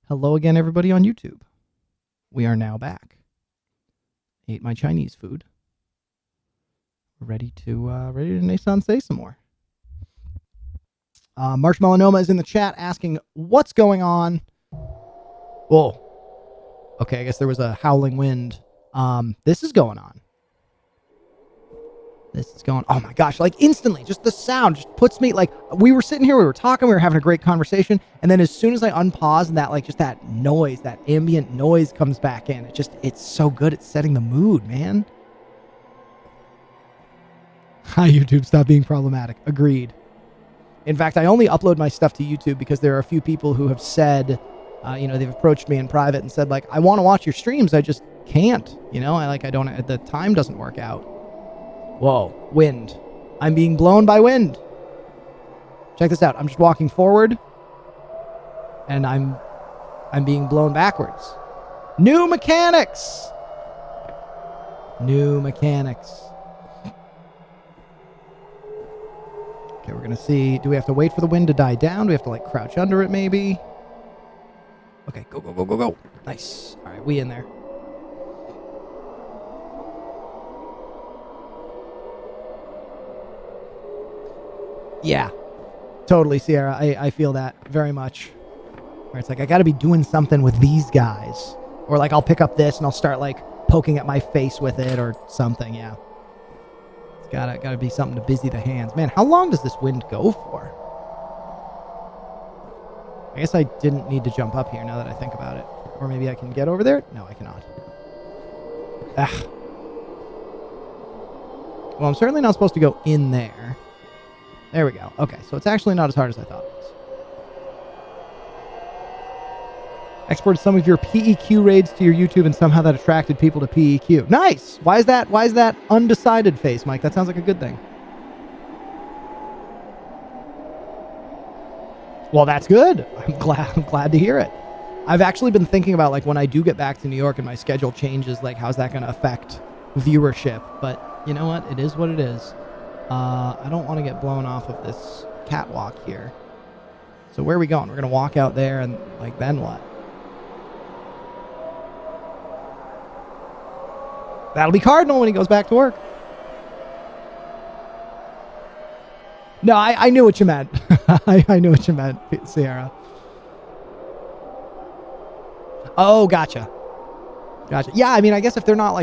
Hello again, everybody on YouTube. We are now back. Ate my Chinese food. Ready to NaissanceE some more. Marshmallow Noma is in the chat asking what's going on. Whoa. Okay, I guess there was a howling wind. This is going on. This is going, oh my gosh, like instantly, just the sound just puts me, like, we were sitting here, we were talking, we were having a great conversation, and then as soon as I unpause and that, like, just that noise, that ambient noise comes back in, it's so good at setting the mood, man. Hi, YouTube, stop being problematic. Agreed. In fact, I only upload my stuff to YouTube because there are a few people who have said, they've approached me in private and said, like, I want to watch your streams, I just can't, the time doesn't work out. Whoa, wind. I'm being blown by wind. Check this out. I'm just walking forward and I'm being blown backwards. New mechanics. New mechanics. Okay, we're going to see. Do we have to wait for the wind to die down? Do we have to like crouch under it maybe? Okay, go, go, go, go, go. Nice. All right, we in there. Yeah, totally, Sierra. I feel that very much. Where it's like, I got to be doing something with these guys. Or like, I'll pick up this and I'll start like poking at my face with it or something, yeah. It's gotta be something to busy the hands. Man, how long does this wind go for? I guess I didn't need to jump up here now that I think about it. Or maybe I can get over there? No, I cannot. Ah. Well, I'm certainly not supposed to go in there. There we go. Okay, so it's actually not as hard as I thought it was. Exported some of your PEQ raids to your YouTube and somehow that attracted people to PEQ. Nice! Why is that undecided face, Mike? That sounds like a good thing. Well, that's good. I'm glad to hear it. I've actually been thinking about, like, when I do get back to New York and my schedule changes, like, how's that going to affect viewership? But you know what? It is what it is. I don't want to get blown off of this catwalk here. So where are we going? We're going to walk out there and, like, then what? That'll be Cardinal when he goes back to work. No, I knew what you meant. I knew what you meant, Sierra. Oh, gotcha. Gotcha. Yeah, I mean, I guess if they're not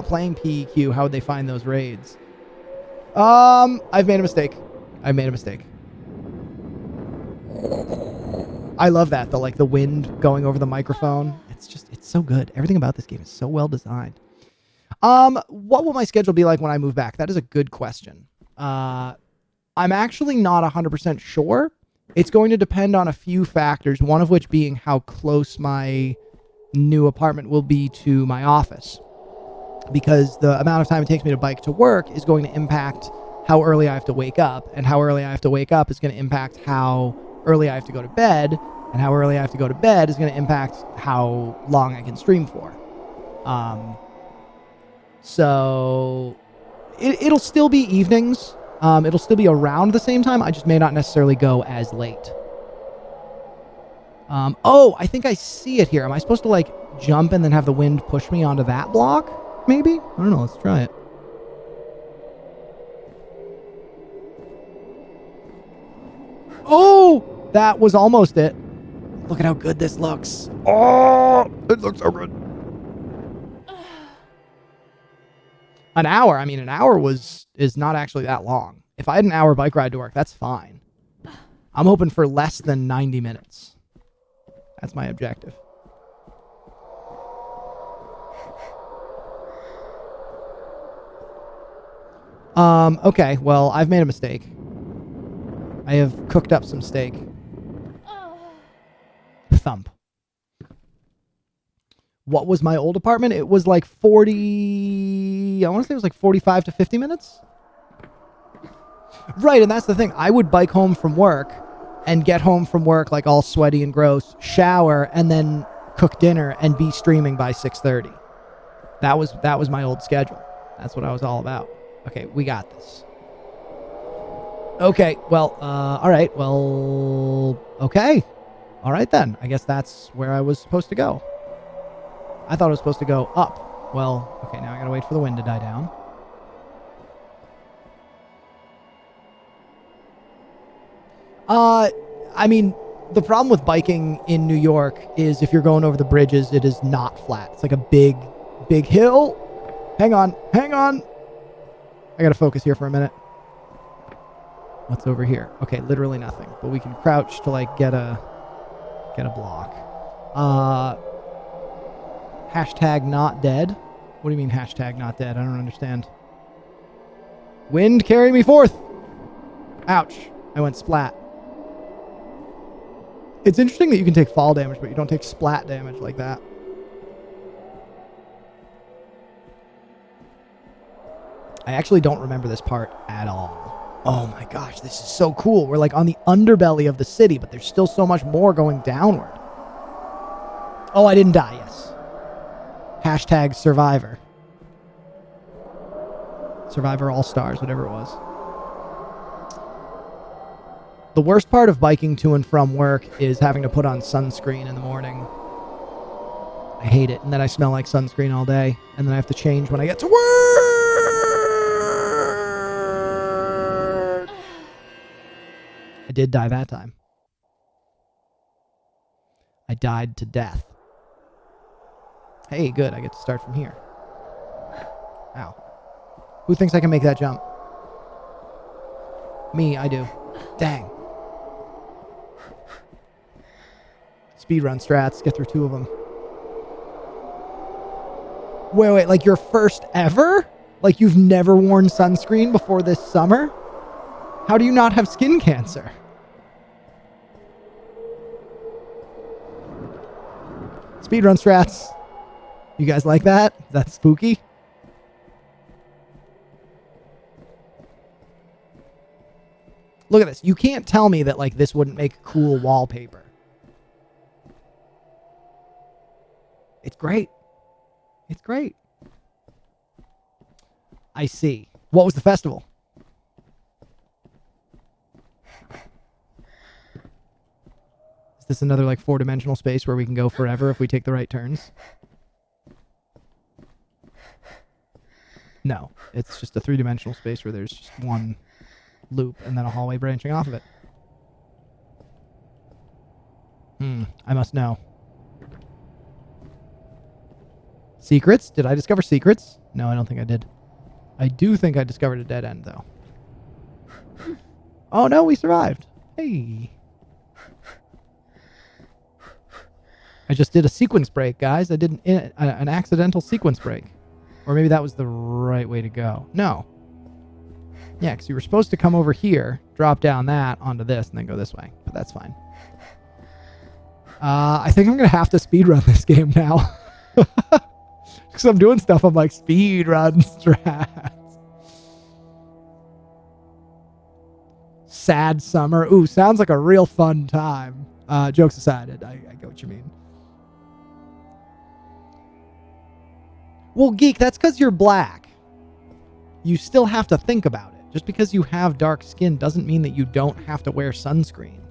playing PEQ, how would they find those raids? I've made a mistake. I love that, the wind going over the microphone. It's so good. Everything about this game is so well designed. What will my schedule be like when I move back? That is a good question. I'm actually not 100% sure. It's going to depend on a few factors, one of which being how close my new apartment will be to my office. Because the amount of time it takes me to bike to work is going to impact how early I have to wake up. And how early I have to wake up is going to impact how early I have to go to bed. And how early I have to go to bed is going to impact how long I can stream for. So it'll still be evenings. It'll still be around the same time. I just may not necessarily go as late. Oh, I think I see it here. Am I supposed to like jump and then have the wind push me onto that block? Maybe? I don't know. Let's try it. Oh, that was almost it. Look at how good this looks. Oh, it looks so good. An hour. I mean, an hour is not actually that long. If I had an hour bike ride to work, that's fine. I'm hoping for less than 90 minutes. That's my objective. Okay, well, I've made a mistake. I have cooked up some steak. Thump. What was my old apartment? It was like 40... I want to say it was like 45 to 50 minutes? Right, and that's the thing. I would bike home from work and get home from work like all sweaty and gross, shower, and then cook dinner and be streaming by 6:30. That was my old schedule. That's what I was all about. Okay, we got this. Okay, well, all right, well, okay. All right, then. I guess that's where I was supposed to go. I thought I was supposed to go up. Well, okay, now I gotta wait for the wind to die down. I mean, the problem with biking in New York is if you're going over the bridges, it is not flat. It's like a big, big hill. Hang on. I gotta focus here for a minute. What's over here? Okay, literally nothing. But we can crouch to like get a block. Hashtag not dead. What do you mean hashtag not dead? I don't understand. Wind, carry me forth. Ouch. I went splat. It's interesting that you can take fall damage, but you don't take splat damage like that. I actually don't remember this part at all. Oh my gosh, this is so cool. We're like on the underbelly of the city, but there's still so much more going downward. Oh, I didn't die, yes. Hashtag survivor. Survivor All-Stars, whatever it was. The worst part of biking to and from work is having to put on sunscreen in the morning. I hate it. And then I smell like sunscreen all day. And then I have to change when I get to work. I did die that time. I died to death. Hey, good. I get to start from here. Ow. Who thinks I can make that jump? Me, I do. Dang. Speedrun strats. Get through 2 of them. Wait, like your first ever? Like you've never worn sunscreen before this summer? How do you not have skin cancer? Speedrun strats. You guys like that? That's spooky. Look at this. You can't tell me that like this wouldn't make cool wallpaper. It's great. It's great. I see. What was the festival? Is this another like 4-dimensional space where we can go forever if we take the right turns? No, it's just a 3-dimensional space where there's just one loop and then a hallway branching off of it. I must know. Secrets? Did I discover secrets? No, I don't think I did. I do think I discovered a dead end, though. Oh, no, we survived. Hey. I just did a sequence break, guys. I did an accidental sequence break. Or maybe that was the right way to go. No. Yeah, because you were supposed to come over here, drop down that onto this, and then go this way. But that's fine. I think I'm going to have to speedrun this game now. Because I'm doing stuff on like speedrun strats. Sad summer. Ooh, sounds like a real fun time. Jokes aside, I get what you mean. Well, Geek, that's because you're black. You still have to think about it. Just because you have dark skin doesn't mean that you don't have to wear sunscreen.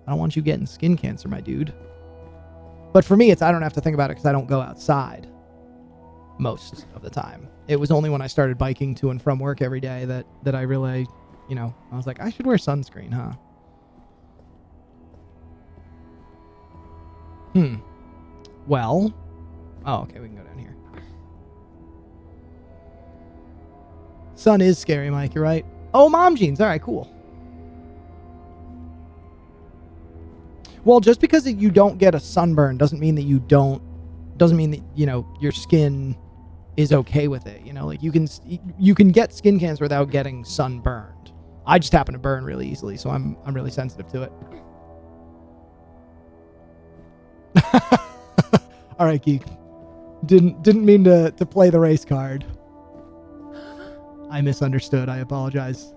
I don't want you getting skin cancer, my dude. But for me, I don't have to think about it because I don't go outside most of the time. It was only when I started biking to and from work every day that I really, I was like, I should wear sunscreen, huh? Well, oh, okay, we can go down here. Sun is scary, Mike, you're right. Oh, mom jeans. All right, cool. Well, just because you don't get a sunburn doesn't mean that your skin is okay with it. Like you can get skin cancer without getting sunburned. I just happen to burn really easily, so I'm really sensitive to it. All right, Geek. Didn't mean to play the race card. I misunderstood. I apologize.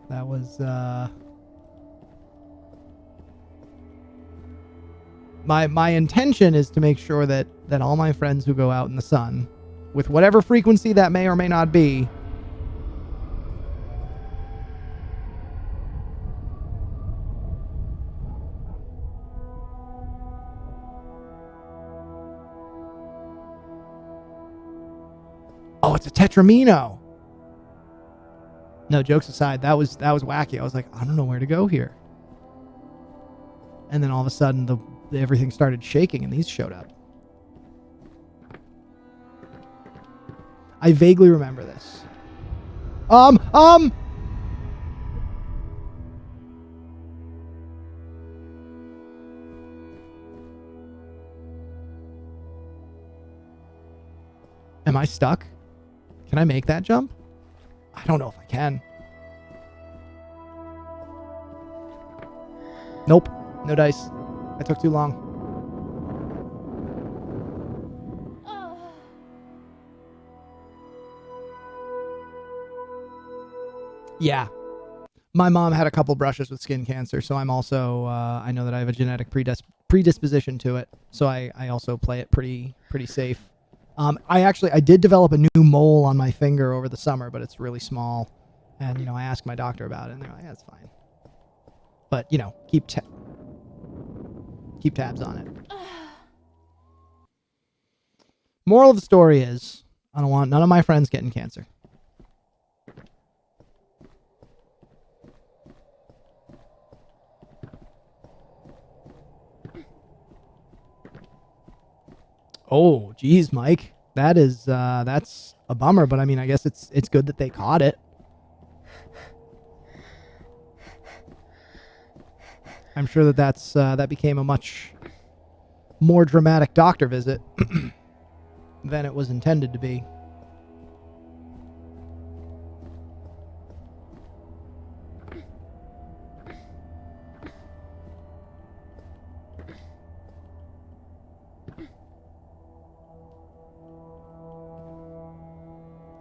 That was my intention is to make sure that all my friends who go out in the sun, with whatever frequency that may or may not be, Oh, it's a Tetramino. No, jokes aside, that was wacky. I was like, I don't know where to go here. And then all of a sudden, everything started shaking, and these showed up. I vaguely remember this. Am I stuck? Can I make that jump? I don't know if I can. Nope. No dice. I took too long. Yeah. My mom had a couple brushes with skin cancer, so I'm also, I know that I have a genetic predisposition to it, so I also play it pretty safe. I did develop a new mole on my finger over the summer, but it's really small. And, I asked my doctor about it, and they're like, yeah, it's fine. But, keep tabs on it. Moral of the story is, I don't want none of my friends getting cancer. Oh, geez, Mike. That's a bummer, but I mean, I guess it's good that they caught it. I'm sure that became a much more dramatic doctor visit than it was intended to be.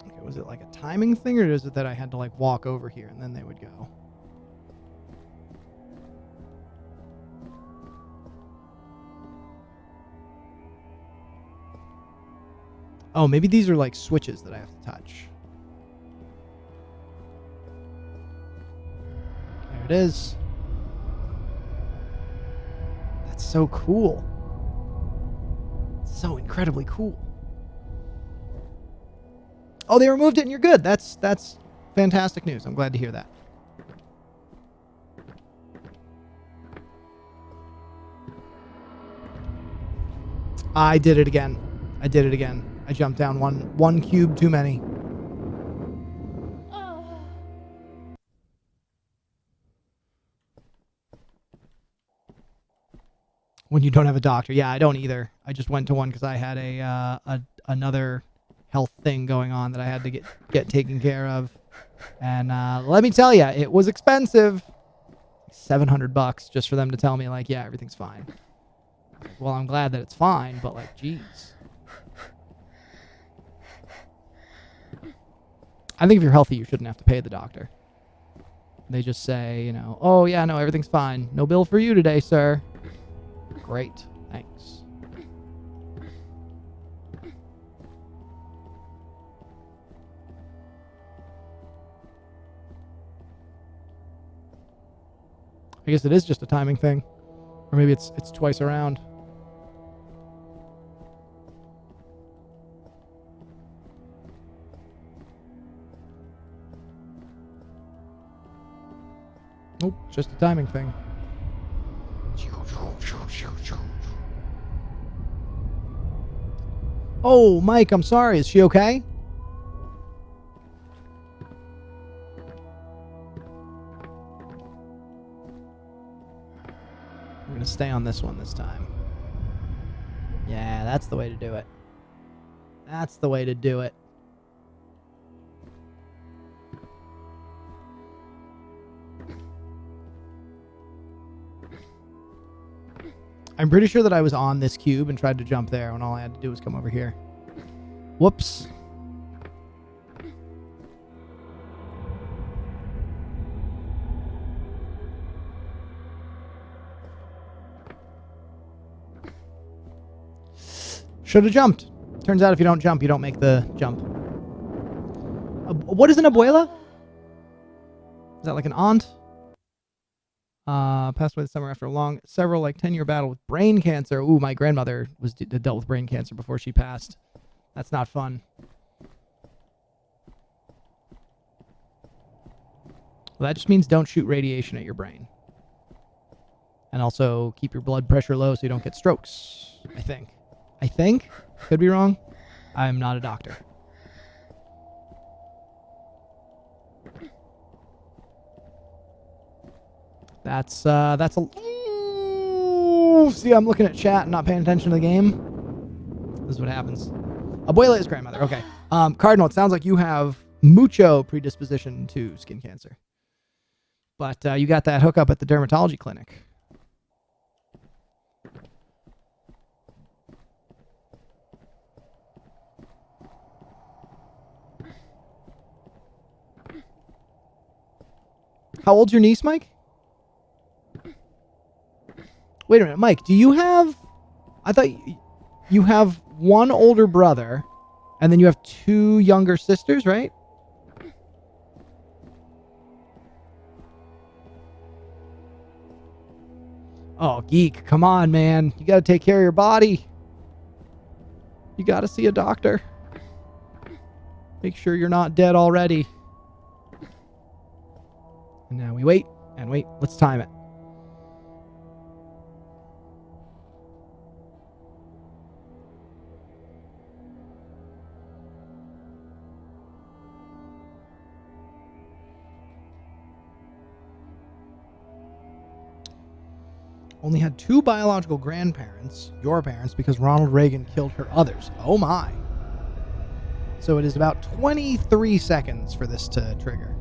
Okay, was it like a timing thing, or is it that I had to like walk over here and then they would go? Oh, maybe these are like switches that I have to touch. There it is. That's so cool. So incredibly cool. Oh, they removed it and you're good. That's fantastic news. I'm glad to hear that. I did it again. I jumped down one cube too many. When you don't have a doctor. Yeah, I don't either. I just went to one because I had another health thing going on that I had to get taken care of. And let me tell you, it was expensive. $700 just for them to tell me, like, yeah, everything's fine. Well, I'm glad that it's fine, but like, geez. I think if you're healthy, you shouldn't have to pay the doctor. They just say, oh yeah, no, everything's fine. No bill for you today, sir. Great, thanks. I guess it is just a timing thing. Or maybe it's twice around. Nope, just a timing thing. Oh, Mike, I'm sorry. Is she okay? I'm going to stay on this one this time. Yeah, that's the way to do it. That's the way to do it. I'm pretty sure that I was on this cube and tried to jump there when all I had to do was come over here. Whoops. Should have jumped. Turns out if you don't jump, you don't make the jump. What is an abuela? Is that like an aunt? Passed away this summer after several 10-year battle with brain cancer. Ooh, my grandmother dealt with brain cancer before she passed. That's not fun. Well, that just means don't shoot radiation at your brain. And also keep your blood pressure low so you don't get strokes, I think. Could be wrong. I'm not a doctor. That's a... Ooh, see, I'm looking at chat and not paying attention to the game. This is what happens. Abuela is grandmother. Okay. Cardinal, it sounds like you have mucho predisposition to skin cancer. But you got that hookup at the dermatology clinic. How old's your niece, Mike? Wait a minute, Mike, do you have... I thought you have one older brother, and then you have 2 younger sisters, right? Oh, geek, come on, man. You gotta take care of your body. You gotta see a doctor. Make sure you're not dead already. And now we wait, and wait. Let's time it. Only had 2 biological grandparents, your parents, because Ronald Reagan killed her others. Oh my. So it is about 23 seconds for this to trigger.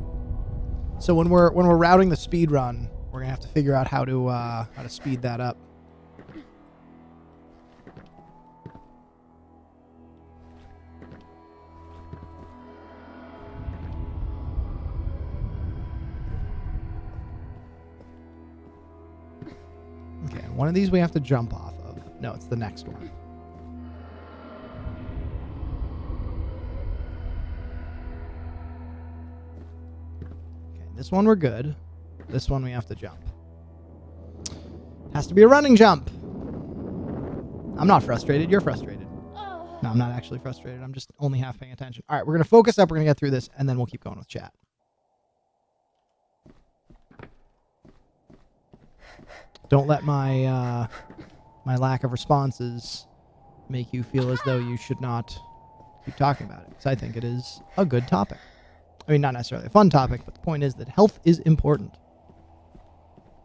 So when we're routing the speed run, we're gonna have to figure out how to speed that up. Okay, one of these we have to jump off of. No, it's the next one. This one we're good. This one we have to jump. Has to be a running jump. I'm not frustrated. You're frustrated. No, I'm not actually frustrated. I'm just only half paying attention. All right, we're going to focus up. We're going to get through this, and then we'll keep going with chat. Don't let my my lack of responses make you feel as though you should not keep talking about it, because I think it is a good topic. I mean, not necessarily a fun topic, but the point is that health is important.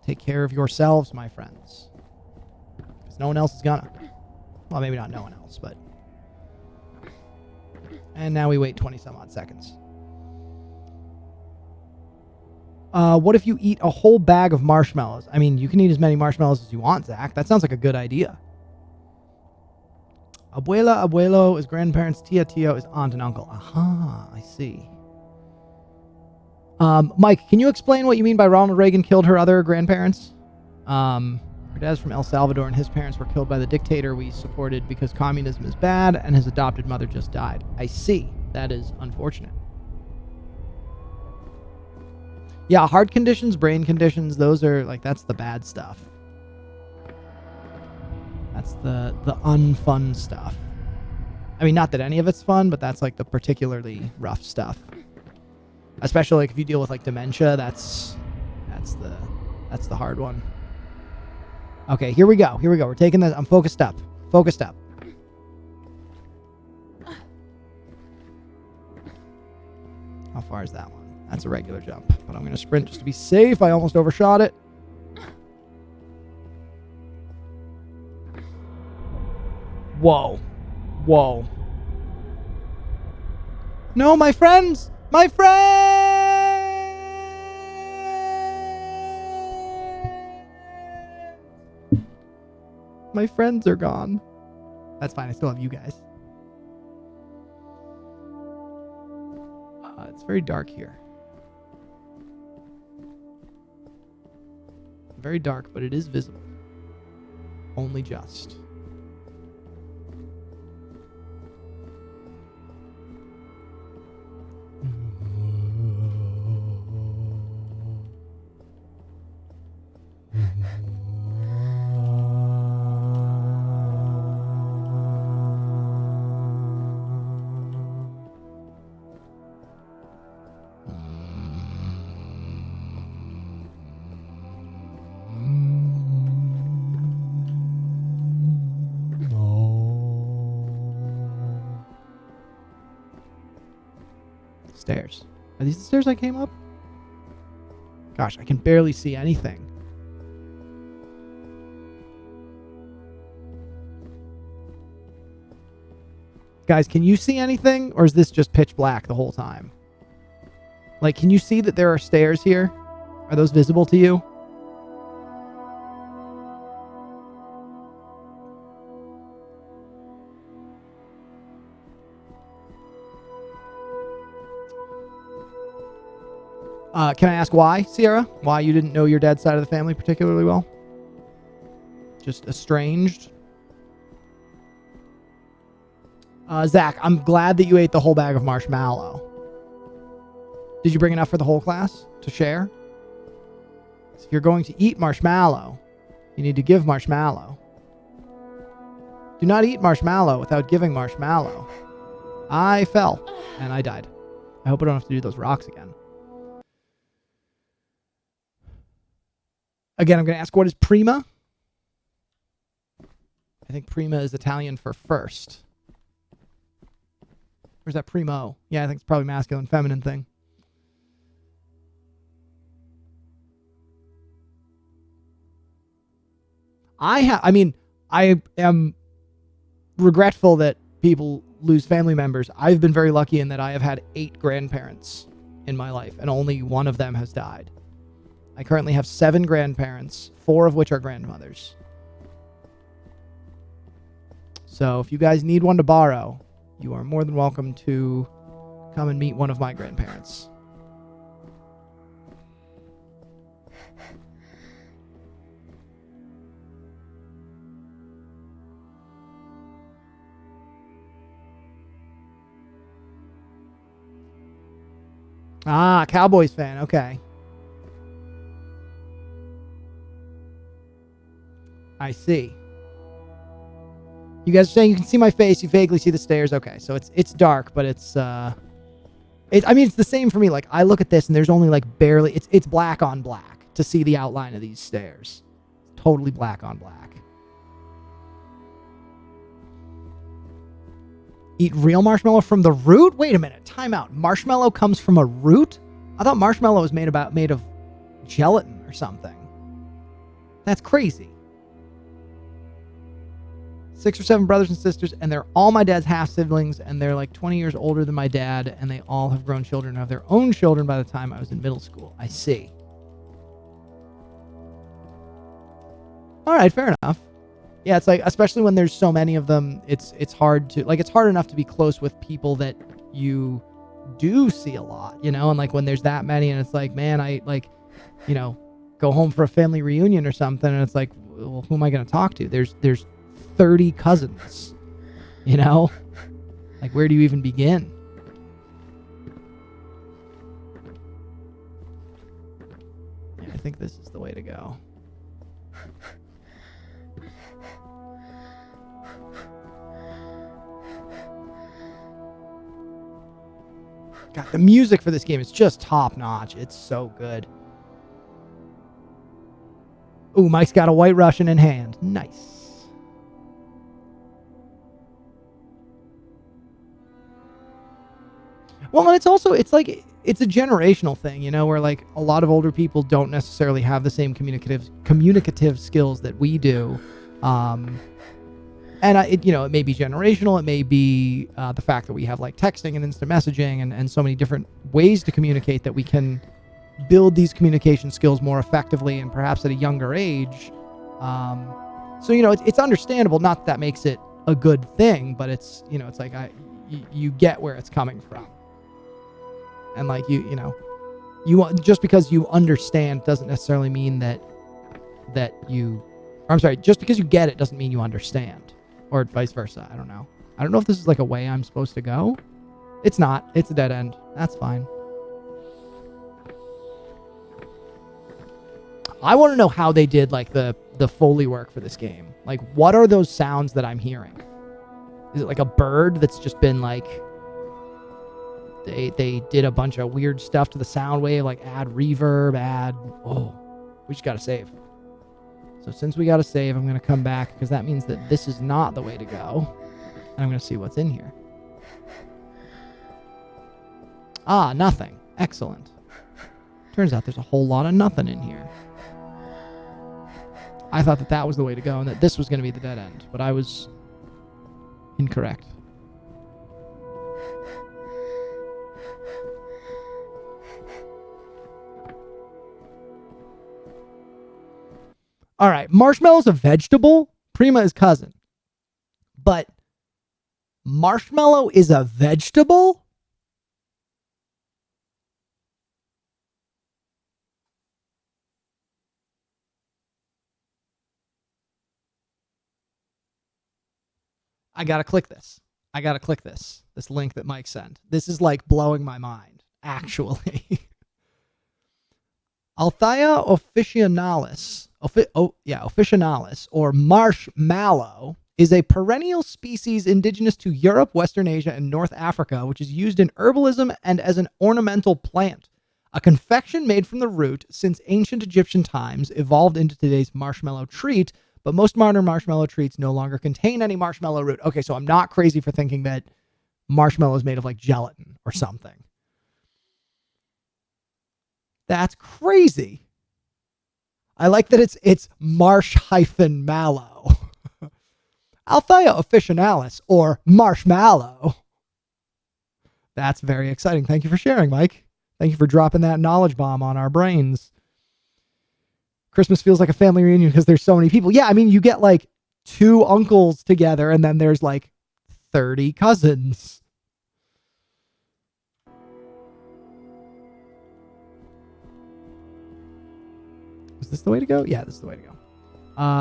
Take care of yourselves, my friends. Because no one else is gonna. Well, maybe not no one else, but... And now we wait 20 some odd seconds. What if you eat a whole bag of marshmallows? I mean, you can eat as many marshmallows as you want, Zach. That sounds like a good idea. Abuela, abuelo is grandparents. Tia, tio is aunt and uncle. Aha, I see. Mike, can you explain what you mean by Ronald Reagan killed her other grandparents? Her dad's from El Salvador, and his parents were killed by the dictator we supported because communism is bad, and his adopted mother just died. I see. That is unfortunate. Yeah, heart conditions, brain conditions, those are, like, that's the bad stuff. That's the unfun stuff. I mean, not that any of it's fun, but that's, like, the particularly rough stuff. Especially like if you deal with like dementia, that's the hard one. Okay, here we go. We're taking this. I'm focused up. How far is that one? That's a regular jump, but I'm going to sprint just to be safe. I almost overshot it. Whoa. No, my friends! My friends are gone. That's fine. I still have you guys. It's very dark here. Very dark, but it is visible. Only just. Stairs. Are these the stairs I came up? Gosh, I can barely see anything. Guys, can you see anything? Or is this just pitch black the whole time? Like, can you see that there are stairs here? Are those visible to you? Can I ask why, Sierra? Why you didn't know your dad's side of the family particularly well? Just estranged? Zach, I'm glad that you ate the whole bag of marshmallow. Did you bring enough for the whole class to share? If you're going to eat marshmallow, you need to give marshmallow. Do not eat marshmallow without giving marshmallow. I fell, and I died. I hope I don't have to do those rocks again. Again, I'm going to ask, what is prima? I think prima is Italian for first. Or is that primo? Yeah, I think it's probably masculine, feminine thing. I am regretful that people lose family members. I've been very lucky in that I have had 8 grandparents in my life, and only one of them has died. I currently have 7 grandparents, 4 of which are grandmothers. So if you guys need one to borrow, you are more than welcome to come and meet one of my grandparents. Ah, Cowboys fan. Okay. I see. You guys are saying you can see my face, you vaguely see the stairs. Okay, so it's dark, but it's the same for me. Like, I look at this and there's only like barely, it's black on black to see the outline of these stairs. Totally black on black. Eat real marshmallow from the root? Wait a minute, time out. Marshmallow comes from a root? I thought marshmallow was made of gelatin or something. That's crazy. 6 or 7 brothers and sisters, and they're all my dad's half-siblings, and they're like 20 years older than my dad, and they all have grown children and have their own children by the time I was in middle school. I see. All right, fair enough. Yeah, it's like, especially when there's so many of them, it's hard to, like, it's hard enough to be close with people that you do see a lot, you know? And like when there's that many and it's like, man, I like, you know, go home for a family reunion or something, and it's like, well, who am I going to talk to? There's 30 cousins, you know? Like, where do you even begin? Yeah, I think this is the way to go. God, the music for this game is just top notch. It's so good. Ooh, Mike's got a White Russian in hand. Nice. Well, and it's also, it's like, it's a generational thing, you know, where like a lot of older people don't necessarily have the same communicative skills that we do. And it may be generational. It may be the fact that we have like texting and instant messaging and so many different ways to communicate that we can build these communication skills more effectively and perhaps at a younger age. So, you know, it's understandable. Not that makes it a good thing, but it's, you know, it's like you get where it's coming from. And like, just because you understand doesn't necessarily mean just because you get it doesn't mean you understand. Or vice versa. I don't know. I don't know if this is like a way I'm supposed to go. It's not. It's a dead end. That's fine. I want to know how they did like the Foley work for this game. Like, what are those sounds that I'm hearing? Is it like a bird that's just been like... They did a bunch of weird stuff to the sound wave, like add reverb, we just got to save. So since we got to save, I'm going to come back because that means that this is not the way to go. And I'm going to see what's in here. Ah, nothing. Excellent. Turns out there's a whole lot of nothing in here. I thought that that was the way to go and that this was going to be the dead end, but I was incorrect. All right, marshmallow's a vegetable. Prima is cousin. But marshmallow is a vegetable? I gotta click this. This link that Mike sent. This is like blowing my mind, actually. Althea officinalis, officinalis, or marshmallow, is a perennial species indigenous to Europe, Western Asia, and North Africa, which is used in herbalism and as an ornamental plant. A confection made from the root since ancient Egyptian times evolved into today's marshmallow treat, but most modern marshmallow treats no longer contain any marshmallow root. Okay, so I'm not crazy for thinking that marshmallow is made of like gelatin or something. That's crazy. I like that it's marsh-mallow. Althea officinalis, or marshmallow. That's very exciting. Thank you for sharing, Mike. Thank you for dropping that knowledge bomb on our brains. Christmas feels like a family reunion because there's so many people. Yeah, I mean, you get like 2 uncles together and then there's like 30 cousins. Is this the way to go? Yeah, this is the way to go.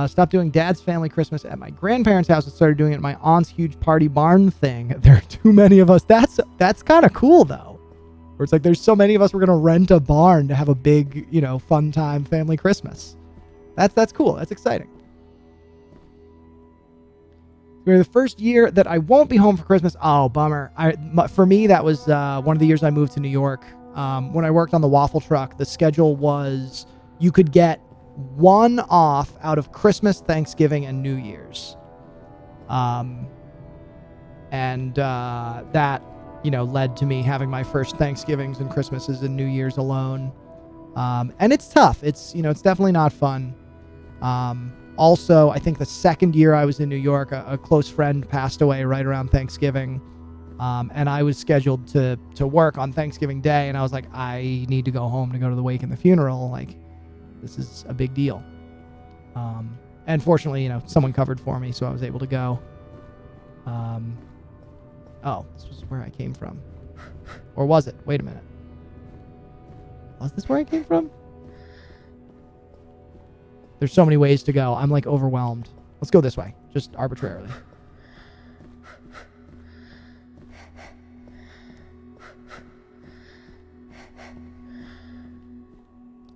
Stopped doing Dad's family Christmas at my grandparents' house and started doing it at my aunt's huge party barn thing. There are too many of us. That's kind of cool, though. Where it's like there's so many of us, we're going to rent a barn to have a big, fun time family Christmas. That's cool. That's exciting. For the first year that I won't be home for Christmas. Oh, bummer. For me, that was one of the years I moved to New York. When I worked on the waffle truck, the schedule was you could get 1 off out of Christmas, Thanksgiving, and New Year's. That led to me having my first Thanksgivings and Christmases and New Year's alone. And it's tough. It's definitely not fun. Also, I think the second year I was in New York, a close friend passed away right around Thanksgiving. And I was scheduled to work on Thanksgiving Day. And I was like, I need to go home to go to the wake and the funeral. Like, this is a big deal. And fortunately, someone covered for me, so I was able to go. Oh, this was where I came from. Or was it? Wait a minute. Was this where I came from? There's so many ways to go. I'm like overwhelmed. Let's go this way, just arbitrarily.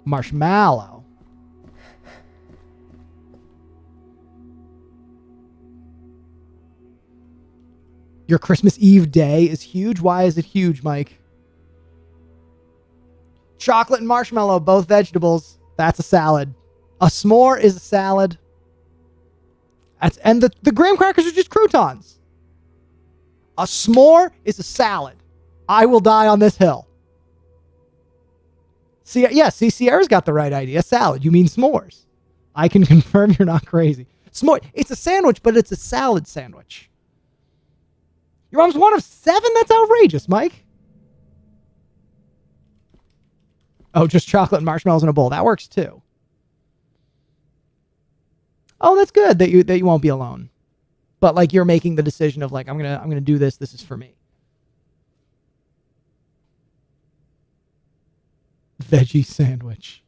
Marshmallow. Your Christmas Eve day is huge. Why is it huge, Mike? Chocolate and marshmallow, both vegetables. That's a salad. A s'more is a salad. And the graham crackers are just croutons. A s'more is a salad. I will die on this hill. See, Sierra's got the right idea. Salad. You mean s'mores. I can confirm you're not crazy. S'more. It's a sandwich, but it's a salad sandwich. Your mom's 1 of 7? That's outrageous, Mike. Oh, just chocolate and marshmallows in a bowl. That works too. Oh, that's good that you won't be alone. But like you're making the decision of like I'm gonna do this. This is for me. Veggie sandwich.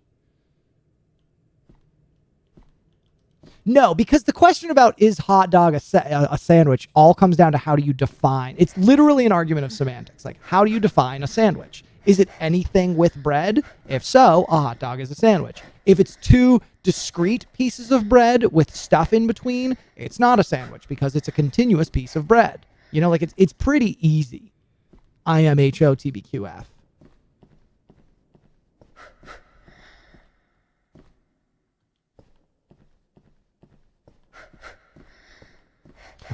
No, because the question about is hot dog a sandwich all comes down to how do you define. It's literally an argument of semantics. Like, how do you define a sandwich? Is it anything with bread? If so, a hot dog is a sandwich. If it's 2 discrete pieces of bread with stuff in between, it's not a sandwich because it's a continuous piece of bread. Like it's pretty easy. IMHOTBQF.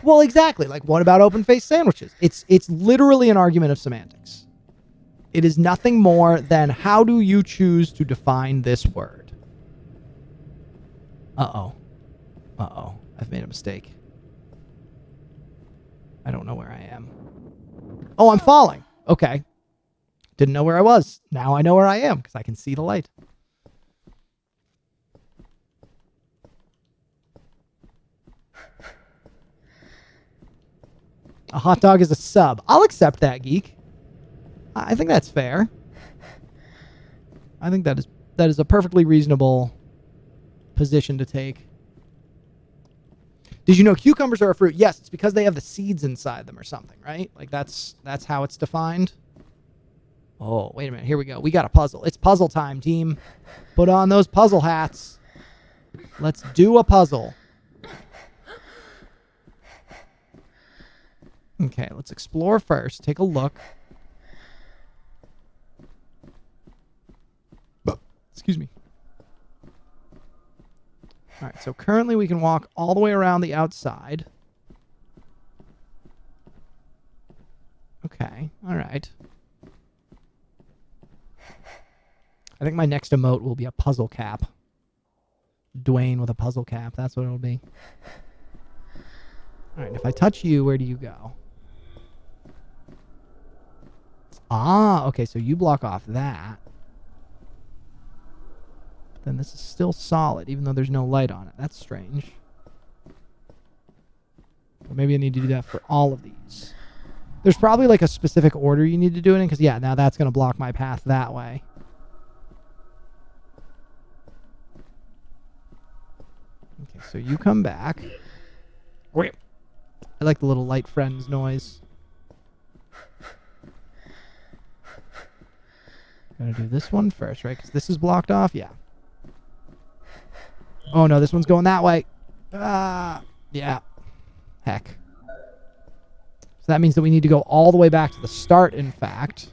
Well, exactly. Like, what about open-faced sandwiches? It's literally an argument of semantics. It is nothing more than how do you choose to define this word? Uh-oh. Uh-oh. I've made a mistake. I don't know where I am. Oh, I'm falling. Okay. Didn't know where I was. Now I know where I am because I can see the light. A hot dog is a sub. I'll accept that, Geek. I think that's fair. I think that is a perfectly reasonable position to take. Did you know cucumbers are a fruit? Yes, it's because they have the seeds inside them or something, right? Like that's how it's defined. Oh, wait a minute. Here we go. We got a puzzle. It's puzzle time, team. Put on those puzzle hats. Let's do a puzzle. Okay, let's explore first. Take a look. Excuse me. All right, so currently we can walk all the way around the outside. Okay, all right. I think my next emote will be a puzzle cap. Dwayne with a puzzle cap. That's what it'll be. All right, if I touch you, where do you go? Ah, okay, so you block off that. Then this is still solid, even though there's no light on it. That's strange. But maybe I need to do that for all of these. There's probably like a specific order you need to do it in, because yeah, now that's going to block my path that way. Okay, so you come back. Wait. I like the little light friends noise. Gotta do this one first, right? Because this is blocked off? Yeah. Oh, no, this one's going that way. Yeah. Heck. So that means that we need to go all the way back to the start, in fact.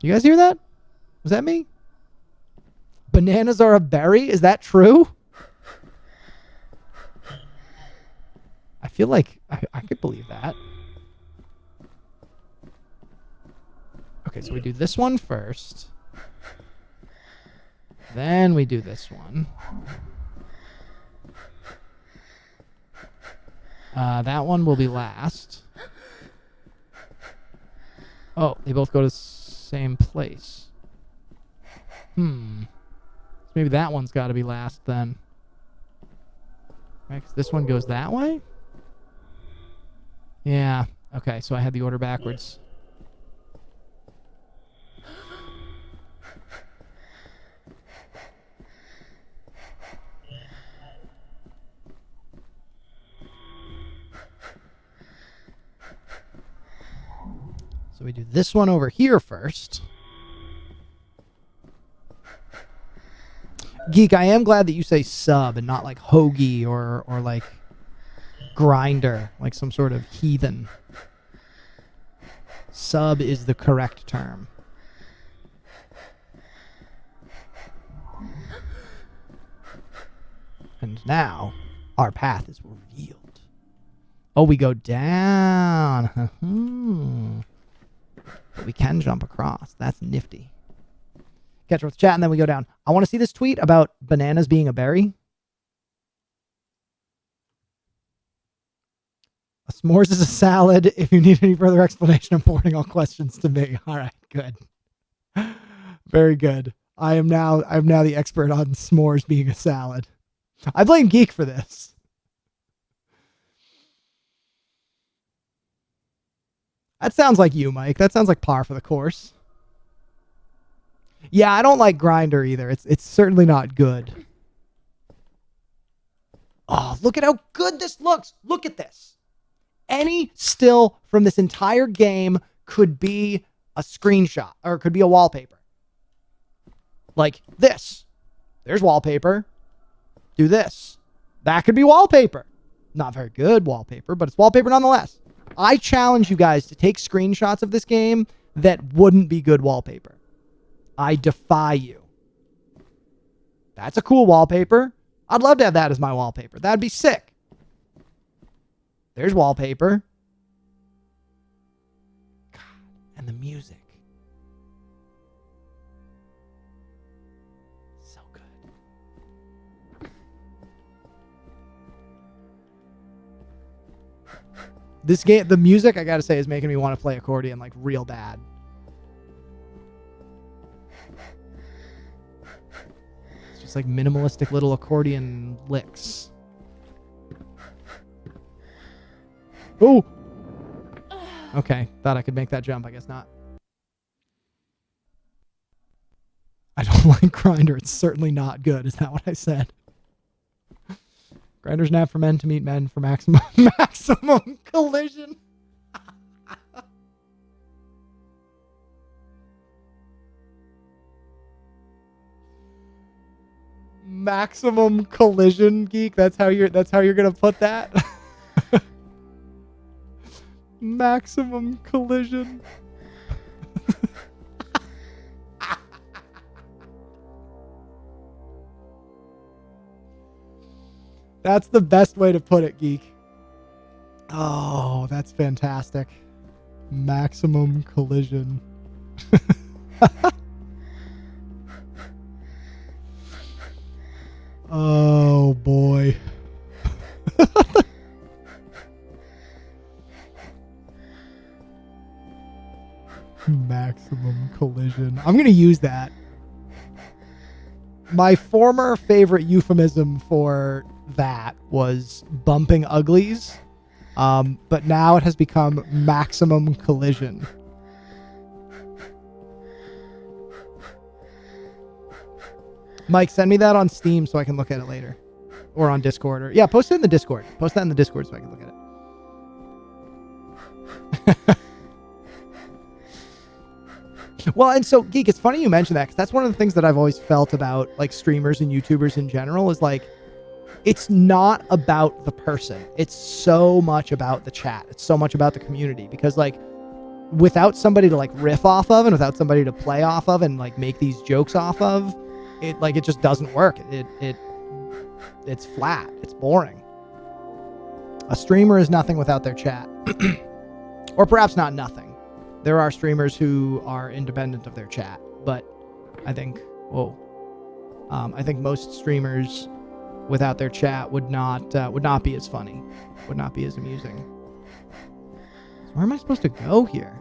You guys hear that? Was that me? Bananas are a berry? Is that true? I feel like I could believe that. Okay, so we do this one first. Then we do this one. That one will be last. Oh, they both go to the same place. Maybe that one's got to be last then. Right, 'cause this one goes that way? Yeah. Okay, so I had the order backwards. So we do this one over here first. Geek, I am glad that you say sub and not like hoagie or like grinder, like some sort of heathen. Sub is the correct term. And now our path is revealed. Oh, we go down. But we can jump across. That's nifty. Catch up with chat, and then we go down. I want to see this tweet about bananas being a berry. A s'mores is a salad. If you need any further explanation, I'm forwarding all questions to me. All right, good. Very good. I'm now the expert on s'mores being a salad. I blame Geek for this. That sounds like you, Mike. That sounds like par for the course. Yeah, I don't like grinder either. It's certainly not good. Oh, look at how good this looks. Look at this. Any still from this entire game could be a screenshot or could be a wallpaper. Like this. There's wallpaper. Do this. That could be wallpaper. Not very good wallpaper, but it's wallpaper nonetheless. I challenge you guys to take screenshots of this game that wouldn't be good wallpaper. I defy you. That's a cool wallpaper. I'd love to have that as my wallpaper. That'd be sick. There's wallpaper. God, and the music. So good. This game, the music, I gotta say, is making me want to play accordion like real bad. It's just like minimalistic little accordion licks. Oh! Okay, thought I could make that jump. I guess not. I don't like Grinder. It's certainly not good. Is that what I said? Grinder's not for men to meet men for maximum collision. Maximum collision, geek. That's how you're gonna put that. Maximum collision. That's the best way to put it, geek. Oh, that's fantastic. Maximum collision. Oh boy. Maximum collision. I'm going to use that. My former favorite euphemism for that was bumping uglies. But now it has become maximum collision. Mike, send me that on Steam so I can look at it later. Or on Discord. Or yeah, post it in the Discord. Post that in the Discord so I can look at it. Well, and so, Geek, it's funny you mention that, because that's one of the things that I've always felt about like streamers and YouTubers in general is like, it's not about the person. It's so much about the chat. It's so much about the community, because like without somebody to like riff off of and without somebody to play off of and like make these jokes off of, it just doesn't work. It's flat. It's boring. A streamer is nothing without their chat. Or perhaps not nothing. There are streamers who are independent of their chat, but I think, I think most streamers without their chat would not be as funny, would not be as amusing. So where am I supposed to go here?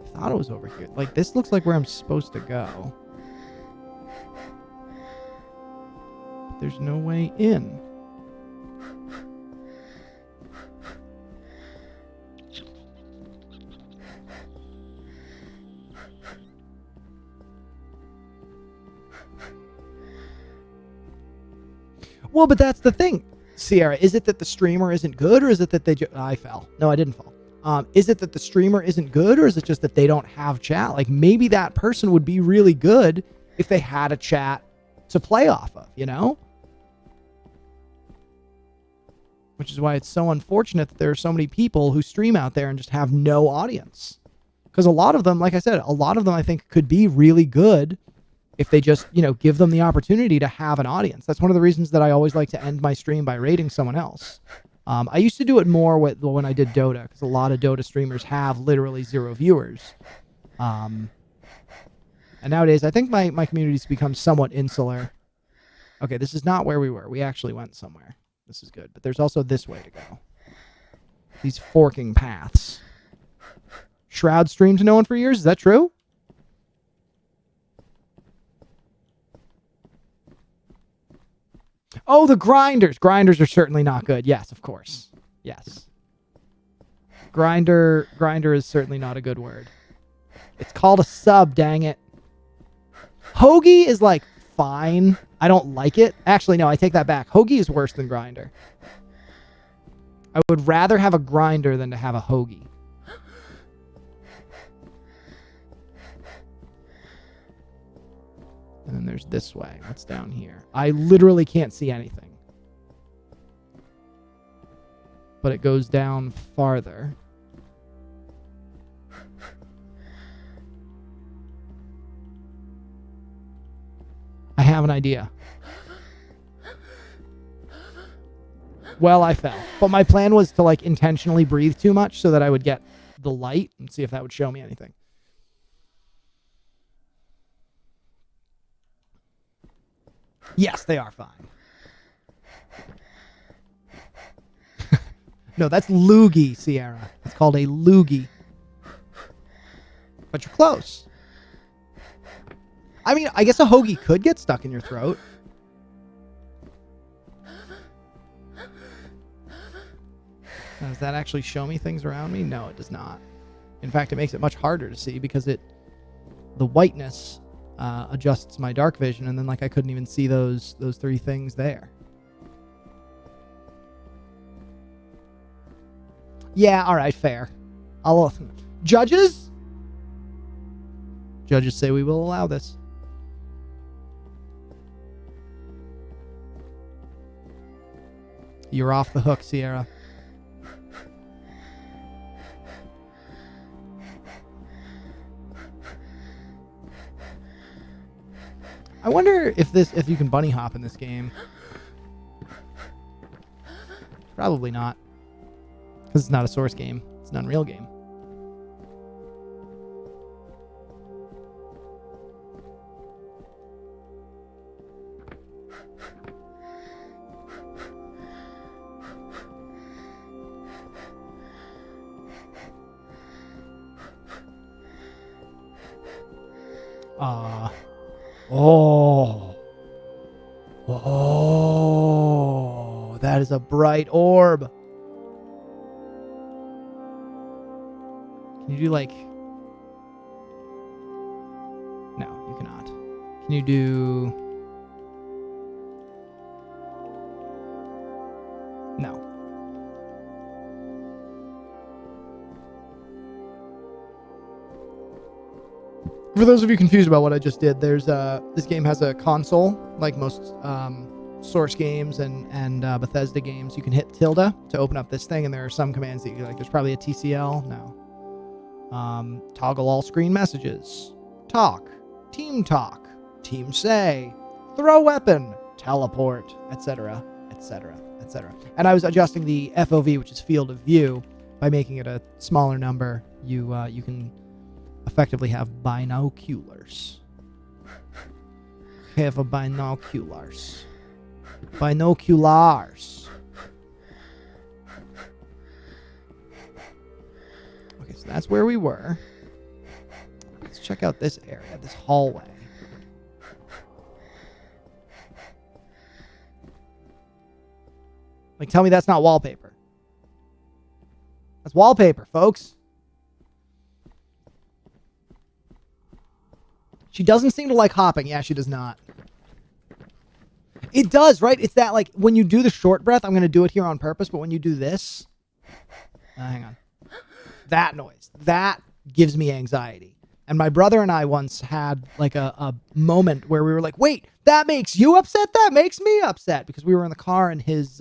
I thought it was over here. Like, this looks like where I'm supposed to go. But there's no way in. Well, but that's the thing, Sierra. Is it that the streamer isn't good, or is it that they I fell. No, I didn't fall. Is it that the streamer isn't good, or is it just that they don't have chat? Like, maybe that person would be really good if they had a chat to play off of, you know? Which is why it's so unfortunate that there are so many people who stream out there and just have no audience. Because a lot of them, like I said, a lot of them I think could be really good if they just, give them the opportunity to have an audience. That's one of the reasons that I always like to end my stream by rating someone else. I used to do it more when I did Dota, because a lot of Dota streamers have literally 0 viewers. And nowadays, I think my community's become somewhat insular. Okay, this is not where we were. We actually went somewhere. This is good. But there's also this way to go. These forking paths. Shroud streamed to no one for years? Is that true? Oh, the grinders. Grinders are certainly not good. Yes, of course. Yes. Grinder is certainly not a good word. It's called a sub, dang it. Hoagie is like fine. I don't like it. Actually, no, I take that back. Hoagie is worse than grinder. I would rather have a grinder than to have a hoagie. And then there's this way. What's down here? I literally can't see anything. But it goes down farther. I have an idea. Well, I fell. But my plan was to like intentionally breathe too much so that I would get the light and see if that would show me anything. Yes, they are fine. No, that's loogie, Sierra. It's called a loogie. But you're close. I mean, I guess a hoagie could get stuck in your throat. Now, does that actually show me things around me? No, it does not. In fact, it makes it much harder to see because the whiteness adjusts my dark vision, and then like I couldn't even see those three things there. Yeah, all right, fair. Judges say we will allow this. You're off the hook, Sierra. I wonder if you can bunny hop in this game. Probably not. Because it's not a Source game. It's an Unreal game. Oh, that is a bright orb. Can you do like... No, you cannot. Can you do... No. For those of you confused about what I just did, there's this game has a console, like most Source games and Bethesda games. You can hit tilde to open up this thing, and there are some commands that you like. There's probably a TCL. No. Toggle all screen messages. Talk. Team talk. Team say. Throw weapon. Teleport. Etc. Etc. Etc. And I was adjusting the FOV, which is field of view, by making it a smaller number. You can effectively have binoculars. Have a binoculars. Binoculars. Okay, so that's where we were. Let's check out this area, this hallway. Like, tell me that's not wallpaper. That's wallpaper, folks. She doesn't seem to like hopping. Yeah, she does not. It does, right? It's that, like, when you do the short breath, I'm going to do it here on purpose, but when you do this... hang on. That noise. That gives me anxiety. And my brother and I once had, like, a moment where we were like, wait, that makes you upset? That makes me upset. Because we were in the car and his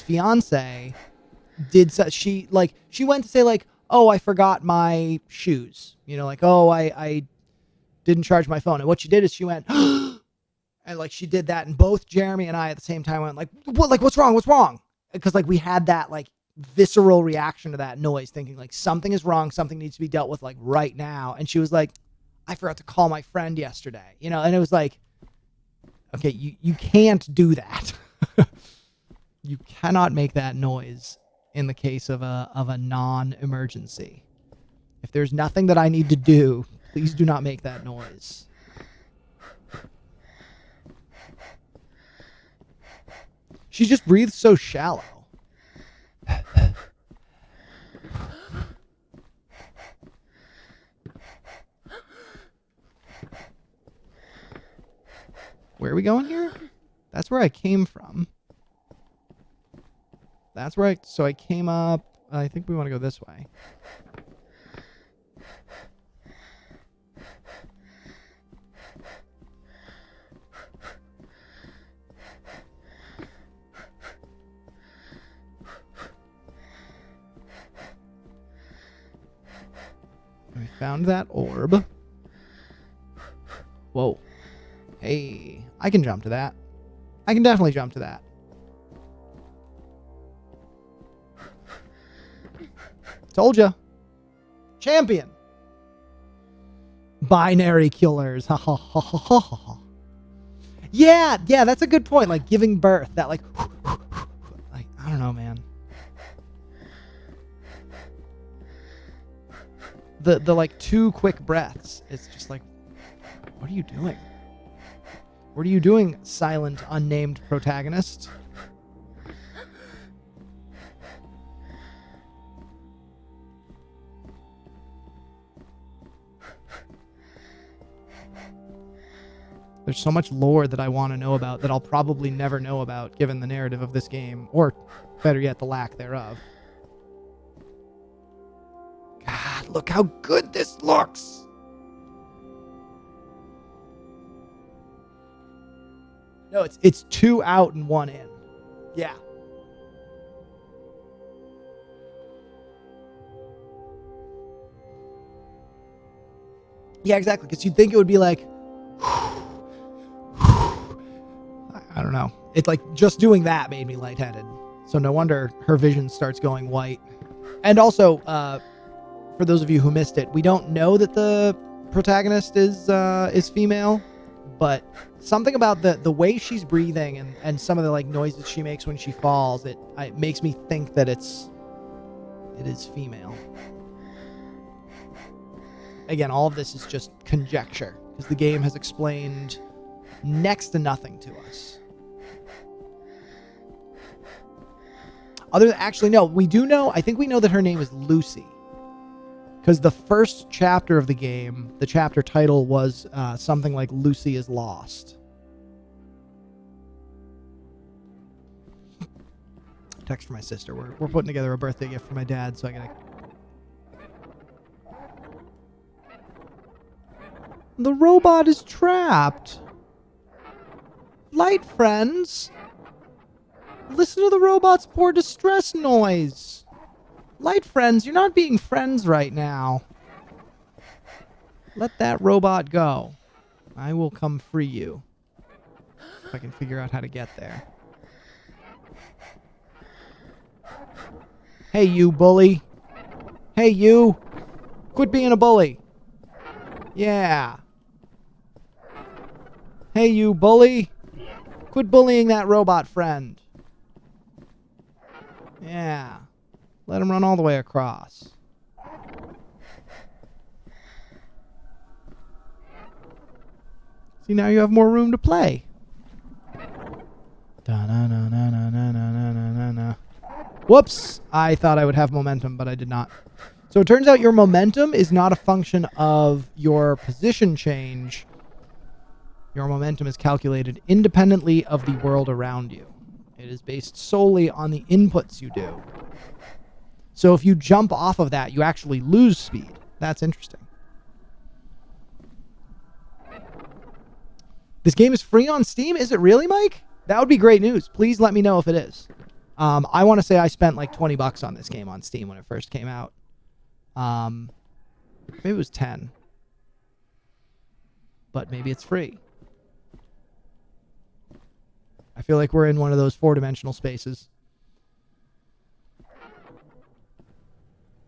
fiance she went to say, like, oh, I forgot my shoes. You know, like, oh, I didn't charge my phone. And what she did is she went, and like she did that, and both Jeremy and I at the same time went like, what? Like, what's wrong? What's wrong? Because like we had that like visceral reaction to that noise, thinking like something is wrong, something needs to be dealt with like right now. And she was like, I forgot to call my friend yesterday. You know, and it was like, okay, you can't do that. You cannot make that noise in the case of a non-emergency. If there's nothing that I need to do, please do not make that noise. She just breathes so shallow. Where are we going here? That's where I came from. That's where so I came up. I think we want to go this way. We found that orb. Whoa. Hey, I can jump to that. I can definitely jump to that. Told ya. Champion. Binary killers. Ha ha ha ha ha ha. Yeah, that's a good point. Like giving birth. That like I don't know, man. The like 2 quick breaths. It's just like, what are you doing? What are you doing, silent, unnamed protagonist? There's so much lore that I want to know about that I'll probably never know about given the narrative of this game, or better yet, the lack thereof. God, look how good this looks! No, it's 2 out and 1 in. Yeah. Yeah, exactly, because you'd think it would be like, I don't know. It's like just doing that made me lightheaded. So no wonder her vision starts going white. And also, for those of you who missed it, we don't know that the protagonist is female, but something about the way she's breathing and some of the like noises she makes when she falls, it makes me think that it is female. Again, all of this is just conjecture because the game has explained next to nothing to us. Actually, no, we do know, I think we know that her name is Lucy. Because the first chapter of the game, the chapter title was something like Lucy is Lost. Text for my sister. We're putting together a birthday gift for my dad, so I gotta... The robot is trapped. Light friends. Listen to the robot's poor distress noise. Light friends, you're not being friends right now. Let that robot go. I will come free you. If I can figure out how to get there. Hey, you bully. Hey, you. Quit being a bully. Yeah. Hey, you bully. Quit bullying that robot friend. Yeah. Let him run all the way across. See, now you have more room to play. Da-na-na-na-na-na-na-na-na. Whoops. I thought I would have momentum, but I did not. So it turns out your momentum is not a function of your position change. Your momentum is calculated independently of the world around you. It is based solely on the inputs you do. So if you jump off of that, you actually lose speed. That's interesting. This game is free on Steam? Is it really, Mike? That would be great news. Please let me know if it is. I want to say I spent like $20 on this game on Steam when it first came out. Maybe it was 10. But maybe it's free. I feel like we're in one of those 4-dimensional spaces.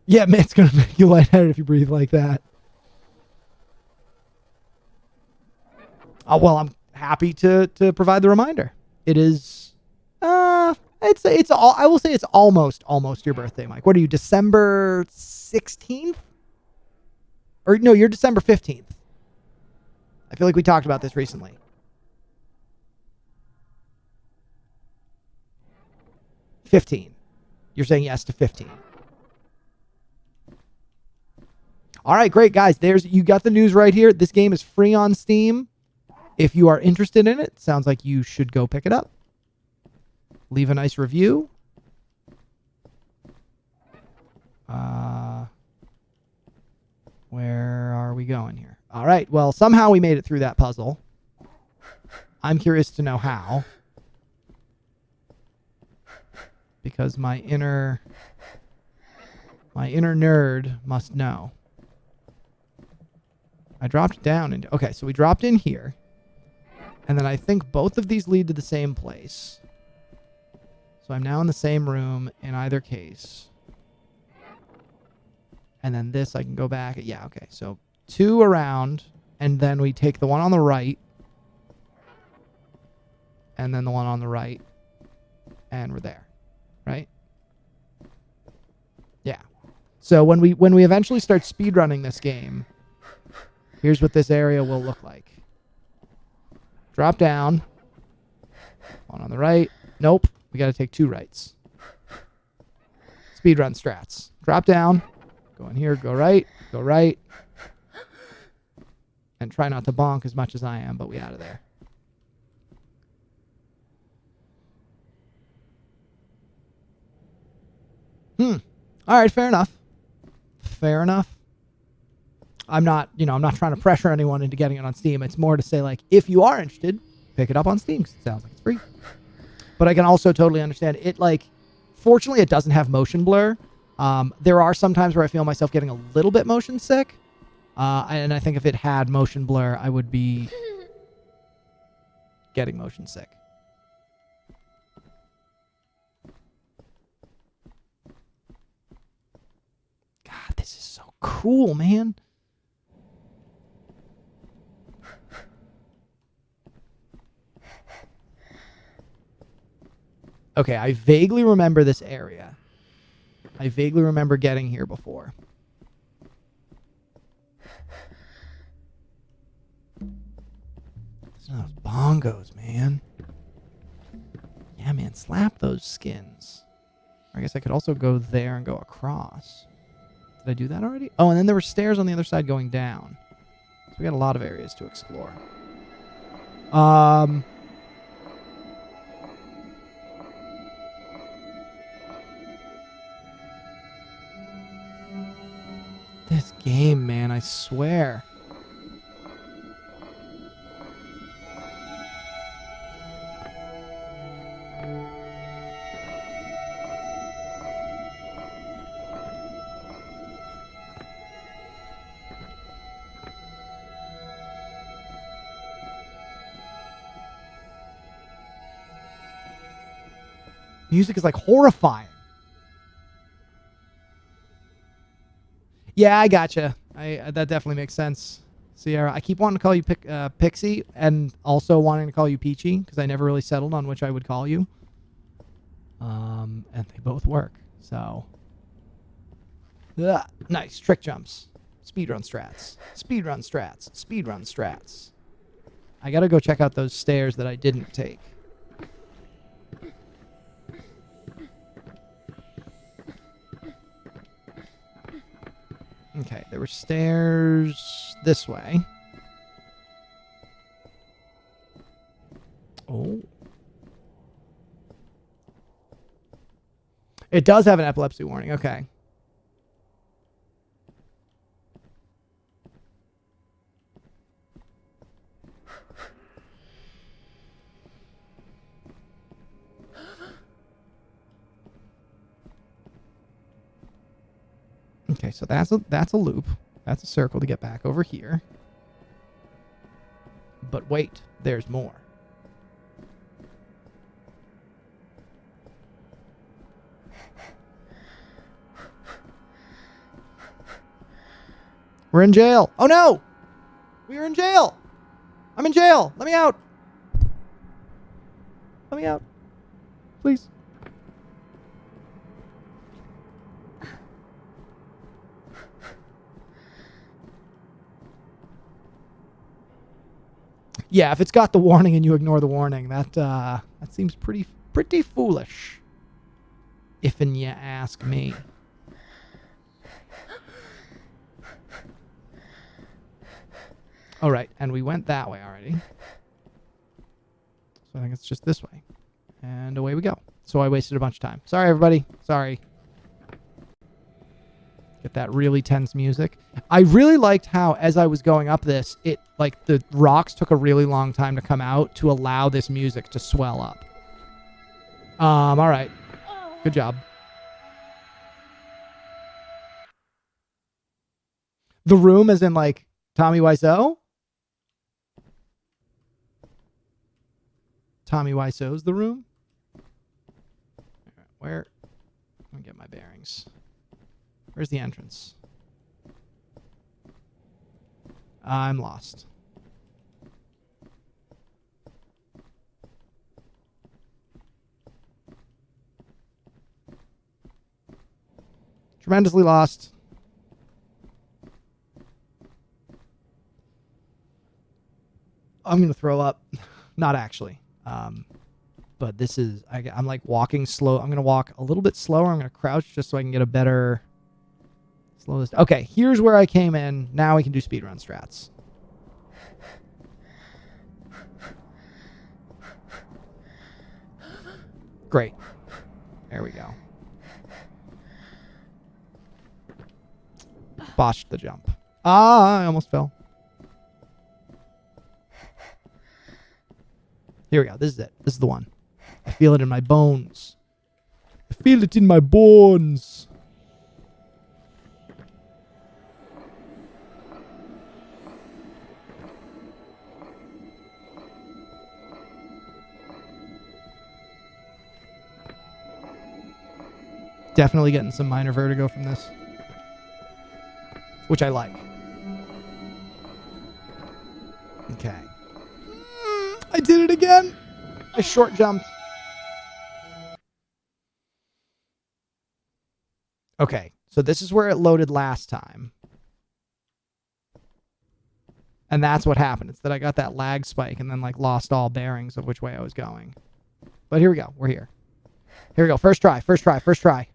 Yeah, man, it's going to make you lightheaded if you breathe like that. Well, I'm happy to provide the reminder. It is, it's all, I will say it's almost your birthday, Mike. What are you, December 16th? Or no, you're December 15th. I feel like we talked about this recently. $15. You're saying yes to 15. All right, great, guys. You got the news right here. This game is free on Steam. If you are interested in it, sounds like you should go pick it up. Leave a nice review. Where are we going here? All right, well, somehow we made it through that puzzle. I'm curious to know how. Because my inner nerd must know. I dropped down into... Okay, so we dropped in here. And then I think both of these lead to the same place. So I'm now in the same room in either case. And then this I can go back. Yeah, okay. So 2 around, and then we take the one on the right, and then the one on the right, and we're there, right? Yeah. So when we eventually start speedrunning this game, here's what this area will look like. Drop down. One on the right. Nope. We got to take 2 rights. Speedrun strats. Drop down. Go in here. Go right. Go right. And try not to bonk as much as I am, but we out of there. All right. Fair enough. Fair enough. I'm not trying to pressure anyone into getting it on Steam. It's more to say, like, if you are interested, pick it up on Steam, 'cause it sounds like it's free. But I can also totally understand it. Like, fortunately, it doesn't have motion blur. There are some times where I feel myself getting a little bit motion sick. And I think if it had motion blur, I would be getting motion sick. God, this is so cool, man. Okay, I vaguely remember this area. I vaguely remember getting here before. Those bongos, man. Yeah, man, slap those skins. I guess I could also go there and go across. Did I do that already? Oh, and then there were stairs on the other side going down. So we got a lot of areas to explore. This game, man, I swear. Music is like horrifying. Yeah, I gotcha. That definitely makes sense, Sierra. I keep wanting to call you Pixie, and also wanting to call you Peachy, because I never really settled on which I would call you. And they both work. So, nice trick jumps, speedrun strats, speedrun strats, speedrun strats. I gotta go check out those stairs that I didn't take. Okay, there were stairs this way. Oh. It does have an epilepsy warning. Okay. Okay, so that's a loop. That's a circle to get back over here. But wait, there's more. We're in jail. Oh no! We are in jail! I'm in jail! Let me out! Let me out. Please. Yeah, if it's got the warning and you ignore the warning, that seems pretty foolish. If and you ask me. All right, and we went that way already. So I think it's just this way. And away we go. So I wasted a bunch of time. Sorry, everybody. Sorry. Get that really tense music. I really liked how, as I was going up this, it, like, the rocks took a really long time to come out to allow this music to swell up. All right. Good job. The room as in, like, Tommy Wiseau? Tommy Wiseau's the room? Where? Let me get my bearings. Where's the entrance? I'm lost. Tremendously lost. I'm going to throw up. Not actually. But this is, I'm like walking slow. I'm going to walk a little bit slower. I'm going to crouch just so I can get a better, slow this. Okay, here's where I came in. Now we can do speedrun strats. Great. There we go. Botched the jump. Ah, I almost fell. Here we go. This is it. This is the one. I feel it in my bones. I feel it in my bones. Definitely getting some minor vertigo from this, which I like. Okay. I did it again. I short jumped. Okay, so this is where it loaded last time. And that's what happened. It's that I got that lag spike and then like lost all bearings of which way I was going. But here we go. We're here. Here we go. First try. First try. First try.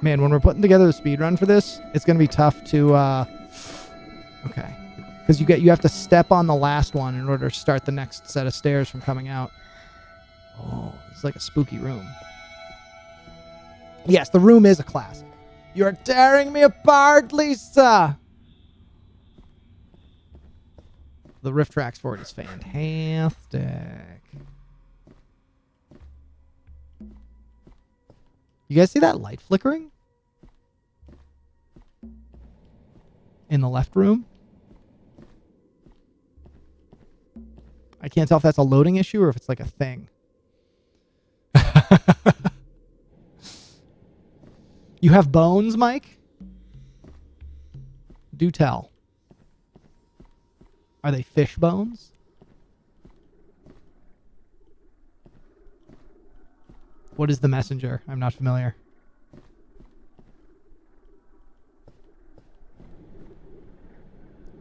Man, when we're putting together the speed run for this, it's going to be tough to, okay. Because you have to step on the last one in order to start the next set of stairs from coming out. Oh, it's like a spooky room. Yes, the room is a classic. You're tearing me apart, Lisa! The riff tracks for it is fantastic. You guys see that light flickering? In the left room? I can't tell if that's a loading issue or if it's like a thing. You have bones, Mike? Do tell. Are they fish bones? What is the messenger? I'm not familiar.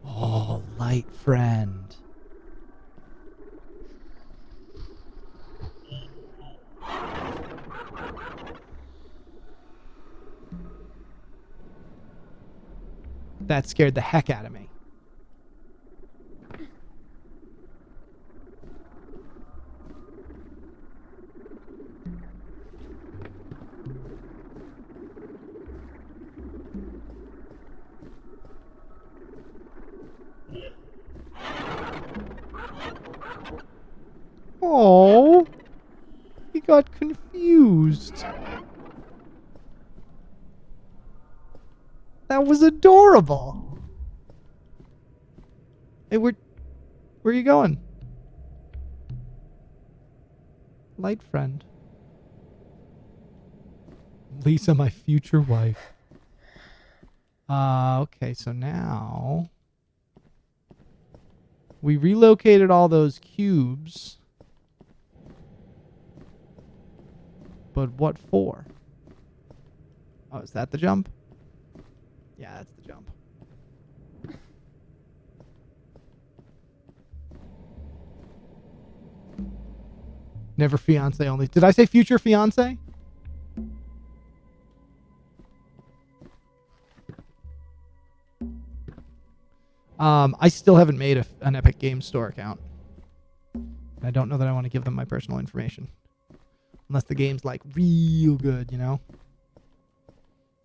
Oh, light friend. That scared the heck out of me. Oh, he got confused. That was adorable. Hey, where are you going? Light friend. Lisa, my future wife. Okay, so now we relocated all those cubes. But what for? Oh, is that the jump? Yeah, that's the jump. Never fiance only. Did I say future fiance? I still haven't made an Epic Games Store account. I don't know that I want to give them my personal information. Unless the game's like real good, you know?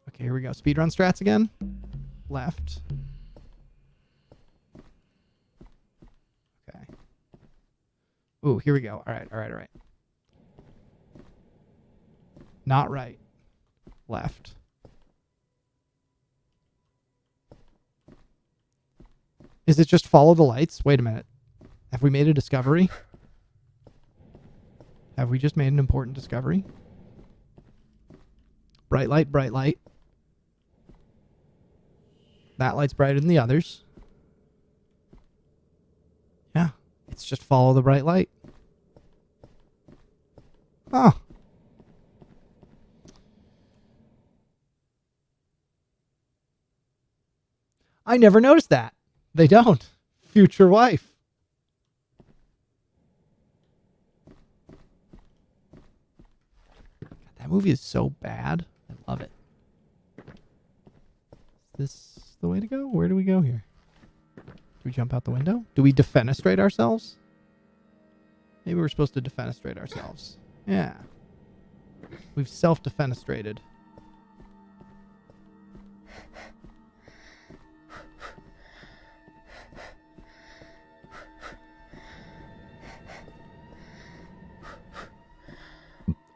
Okay, here we go. Speedrun strats again. Left. Okay. Ooh, here we go. All right. Not right. Left. Is it just follow the lights? Wait a minute. Have we made a discovery? Have we just made an important discovery? Bright light, bright light. That light's brighter than the others. Yeah, it's just follow the bright light. Oh. I never noticed that. They don't. Future wife. That movie is so bad. I love it. Is this the way to go? Where do we go here? Do we jump out the window? Do we defenestrate ourselves? Maybe we're supposed to defenestrate ourselves. Yeah. We've self-defenestrated.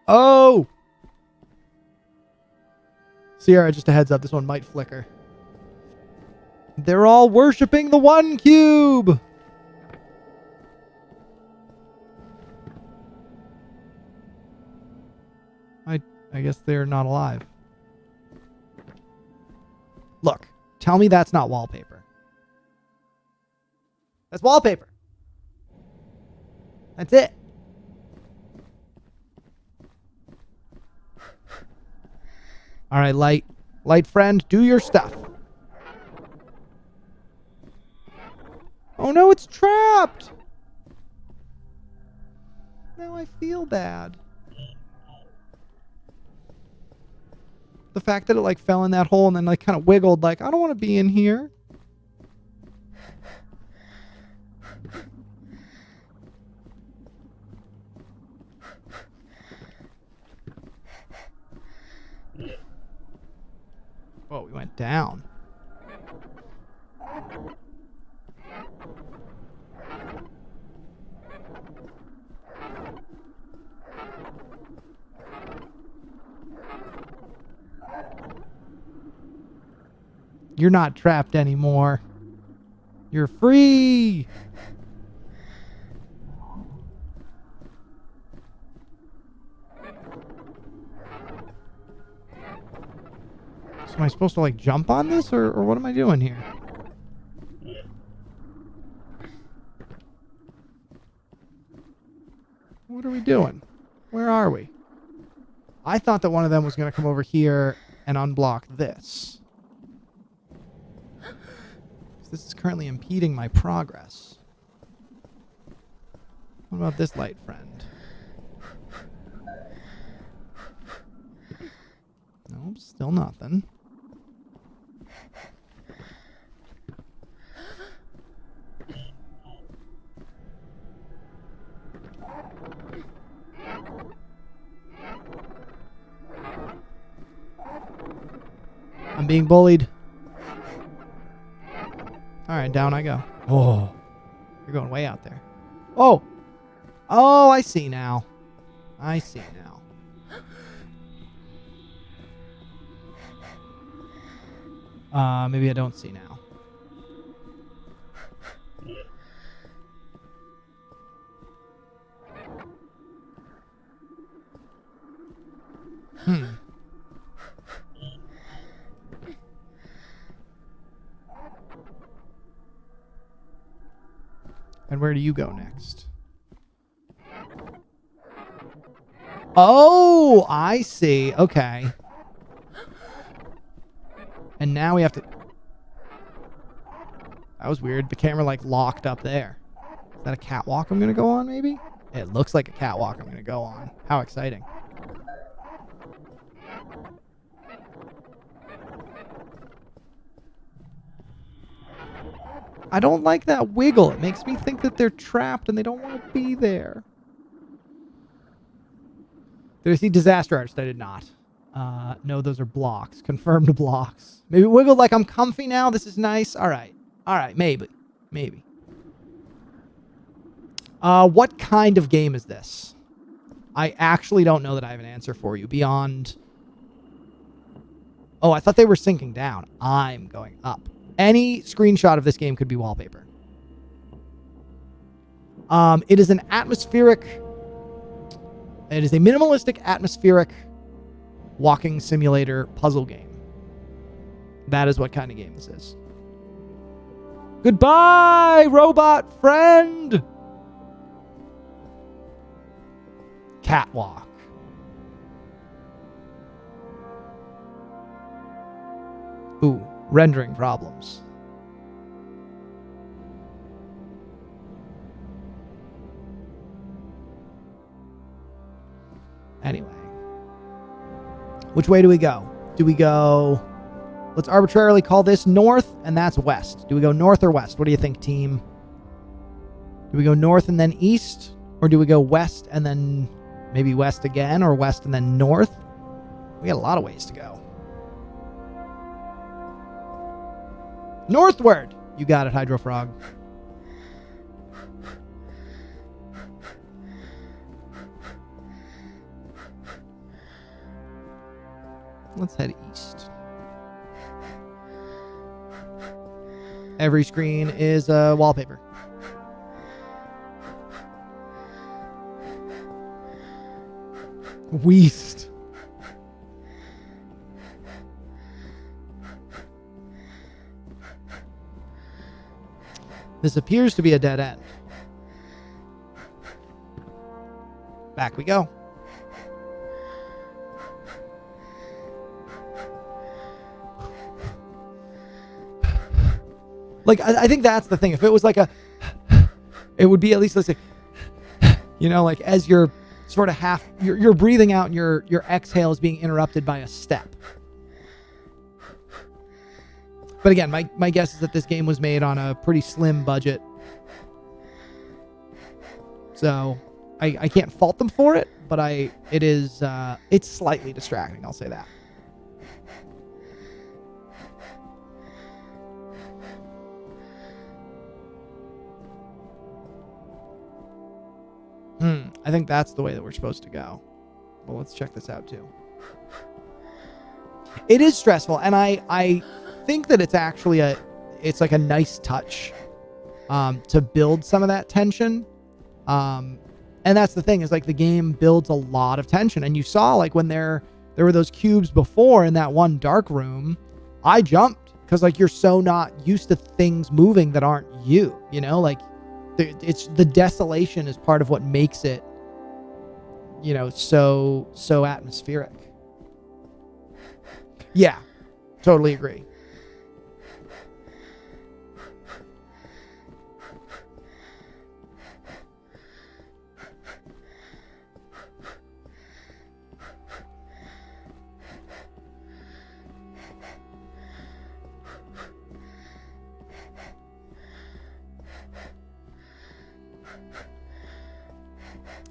Oh! Sierra, just a heads up, this one might flicker. They're all worshipping the one cube! I guess they're not alive. Look, tell me that's not wallpaper. That's wallpaper. That's it. All right, light friend, do your stuff. Oh no, it's trapped. Now I feel bad. The fact that it like fell in that hole and then like kind of wiggled like, I don't want to be in here. Oh, we went down. You're not trapped anymore. You're free. So am I supposed to like jump on this or what am I doing here? What are we doing? Where are we? I thought that one of them was going to come over here and unblock this. This is currently impeding my progress. What about this light friend? Nope, still nothing. I'm being bullied. All right, down I go. Oh, you're going way out there. Oh, oh, I see now. I see now. Maybe I don't see now. And where do you go next? Oh, I see. Okay. And now we have to... That was weird. The camera like locked up there. Is that a catwalk I'm going to go on maybe? It looks like a catwalk I'm going to go on. How exciting. I don't like that wiggle. It makes me think that they're trapped and they don't want to be there. Did I see disaster artist? I did not. No, those are blocks. Confirmed blocks. Maybe it wiggled like I'm comfy now. This is nice. All right. All right. Maybe. Maybe. What kind of game is this? I actually don't know that I have an answer for you beyond... Oh, I thought they were sinking down. I'm going up. Any screenshot of this game could be wallpaper. It is an atmospheric. It is a minimalistic atmospheric walking simulator puzzle game. That is what kind of game this is. Goodbye, robot friend. Catwalk. Ooh, rendering problems. Anyway. Which way do we go? Do we go... Let's arbitrarily call this north, and that's west. Do we go north or west? What do you think, team? Do we go north and then east? Or do we go west and then maybe west again, or west and then north? We got a lot of ways to go. Northward! You got it, Hydro Frog. Let's head east. Every screen is wallpaper. West. This appears to be a dead end. Back we go. Like, I think that's the thing. If it was like it would be at least, let's say, you know, like as you're sort of half, you're breathing out and your exhale is being interrupted by a step. But again, my guess is that this game was made on a pretty slim budget. So I can't fault them for it, but it's slightly distracting, I'll say that. I think that's the way that we're supposed to go. Well, let's check this out too. It is stressful, and I think that it's actually it's like a nice touch to build some of that tension. And that's the thing, is like the game builds a lot of tension. And you saw, like, when there were those cubes before in that one dark room, I jumped because, like, you're so not used to things moving that aren't you, you know, like it's the desolation is part of what makes it, you know, so atmospheric. Yeah, totally agree.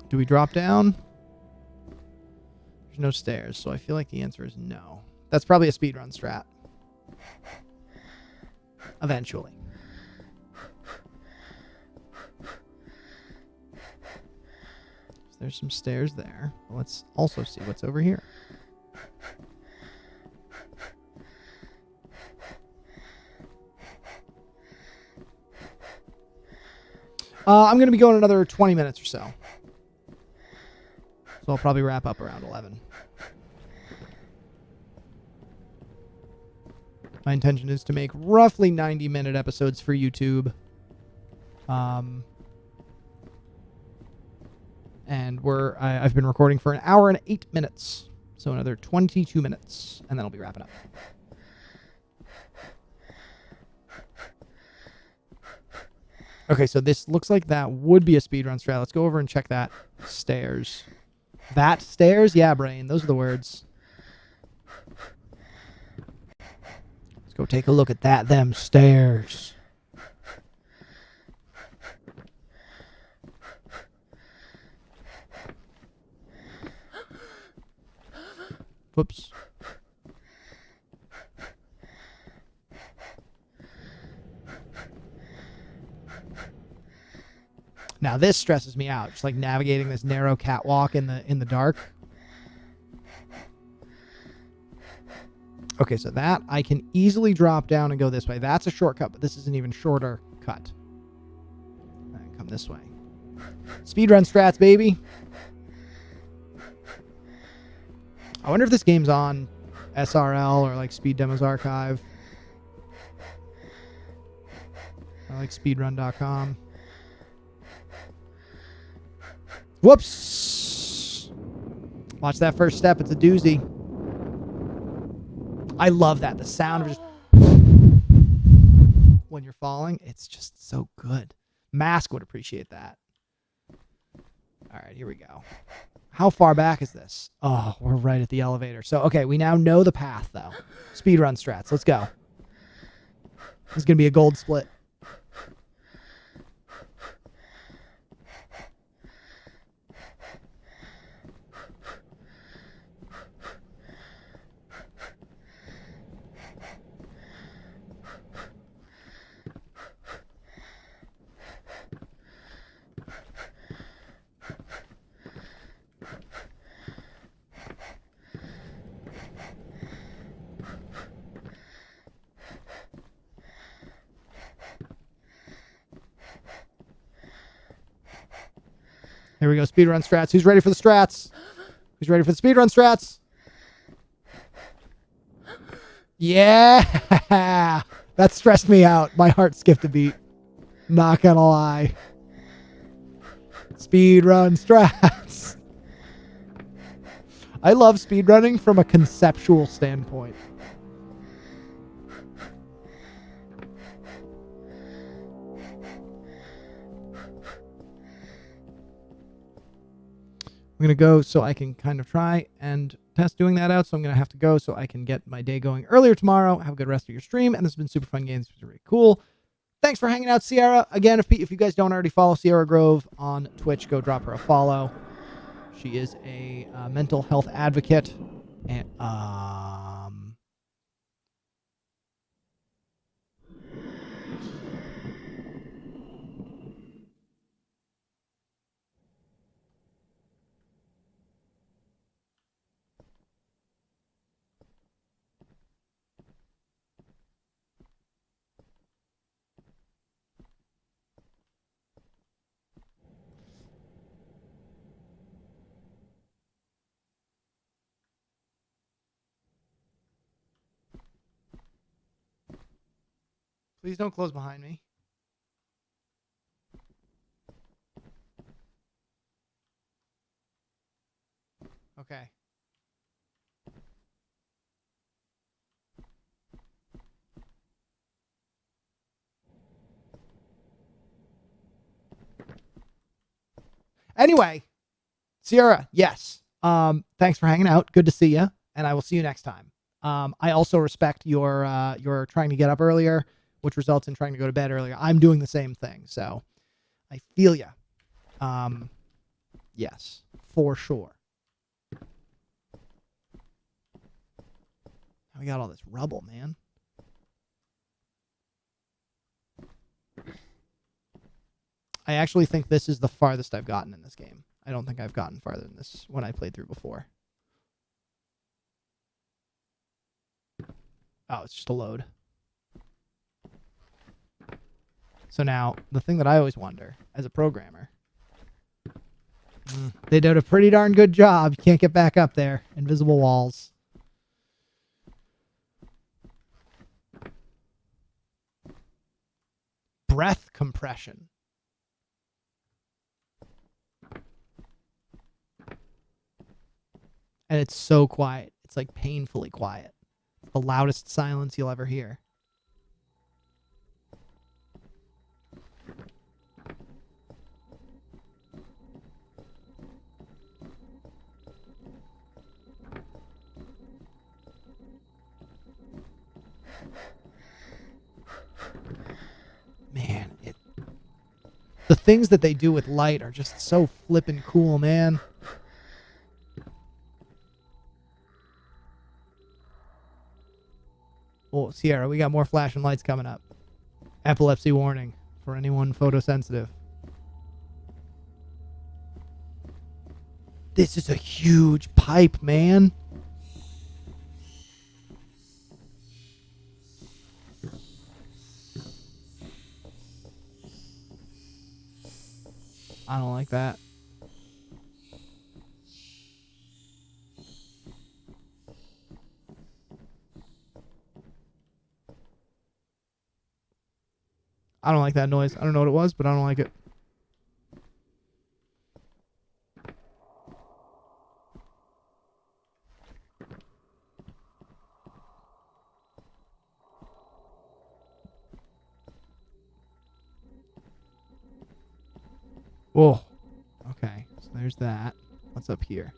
Do we drop down? There's no stairs, so I feel like the answer is no. That's probably a speedrun strat. Eventually. So there's some stairs there. Let's also see what's over here. I'm going to be going another 20 minutes or so. So I'll probably wrap up around 11. My intention is to make roughly 90-minute episodes for YouTube. And I've been recording for 1 hour and 8 minutes. So another 22 minutes, and then I'll be wrapping up. Okay, so this looks like that would be a speedrun strat. Let's go over and check that. Stairs. That stairs? Yeah, brain. Those are the words. Let's go take a look at them stairs. Whoops. Now this stresses me out, just like navigating this narrow catwalk in the dark. Okay, so that I can easily drop down and go this way. That's a shortcut, but this is an even shorter cut. Come this way. Speedrun strats, baby. I wonder if this game's on SRL or like Speed Demos Archive. I like speedrun.com. Whoops. Watch that first step. It's a doozy. I love that. The sound of just when you're falling, it's just so good. Mask would appreciate that. All right, here we go. How far back is this? Oh, we're right at the elevator. So, okay, we now know the path, though. Speedrun strats. Let's go. This is going to be a gold split. Here we go, speedrun strats. Who's ready for the strats? Who's ready for the speedrun strats? Yeah! That stressed me out. My heart skipped a beat. Not gonna lie. Speedrun strats. I love speedrunning from a conceptual standpoint. I'm going to go so I can kind of try and test doing that out. So I'm going to have to go so I can get my day going earlier tomorrow. Have a good rest of your stream. And this has been super fun games. It's been really cool. Thanks for hanging out, Sierra. Again, if you guys don't already follow Sierra Grove on Twitch, go drop her a follow. She is a mental health advocate. And please don't close behind me. Okay. Anyway, Sierra, yes. Thanks for hanging out. Good to see you, and I will see you next time. I also respect your trying to get up earlier, which results in trying to go to bed earlier. I'm doing the same thing, so I feel you. Yes, for sure. We got all this rubble, man. I actually think this is the farthest I've gotten in this game. I don't think I've gotten farther than this when I played through before. Oh, it's just a load. So now, the thing that I always wonder, as a programmer, they did a pretty darn good job. You can't get back up there. Invisible walls. Breath compression. And it's so quiet. It's like painfully quiet. The loudest silence you'll ever hear. Man, the things that they do with light are just so flippin' cool, man. Oh, Sierra, we got more flashing lights coming up. Epilepsy warning for anyone photosensitive. This is a huge pipe, man. I don't like that. I don't like that noise. I don't know what it was, but I don't like it. Whoa. Okay, so there's that. What's up here?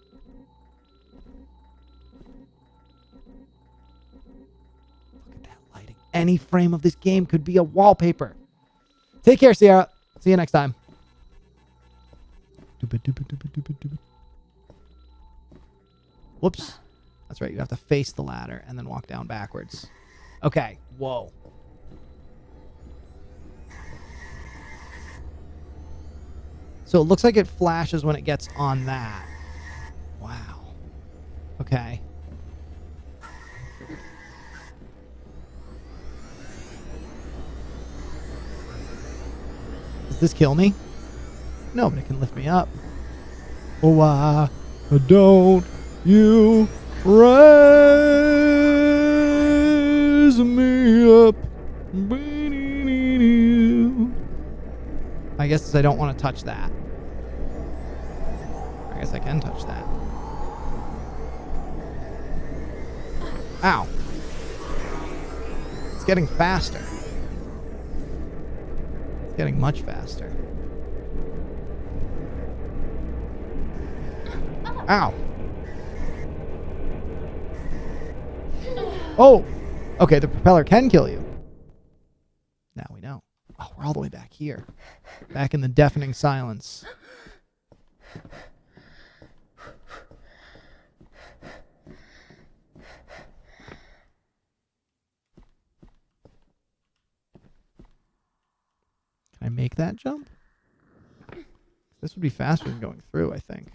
Look at that lighting. Any frame of this game could be a wallpaper. Take care, Sierra. See you next time. Whoops. That's right. You have to face the ladder and then walk down backwards. Okay. Whoa. So it looks like it flashes when it gets on that. Wow. Okay. Does this kill me? No, but it can lift me up. Oh, why don't you raise me up? I guess I don't want to touch that. I guess I can touch that. Ow. It's getting faster. It's getting much faster. Ow. Oh! Okay, the propeller can kill you. Now we know. Oh, we're all the way back here. Back in the deafening silence. Can I make that jump? This would be faster than going through, I think.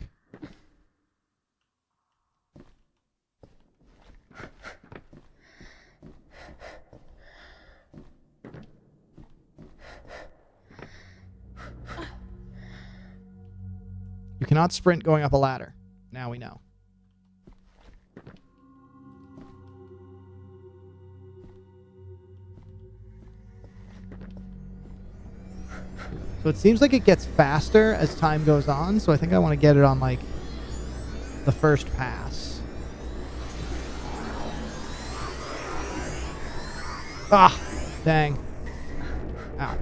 You cannot sprint going up a ladder. Now we know. So it seems like it gets faster as time goes on, so I think I want to get it on, like, the first pass. Ah! Dang. Ow.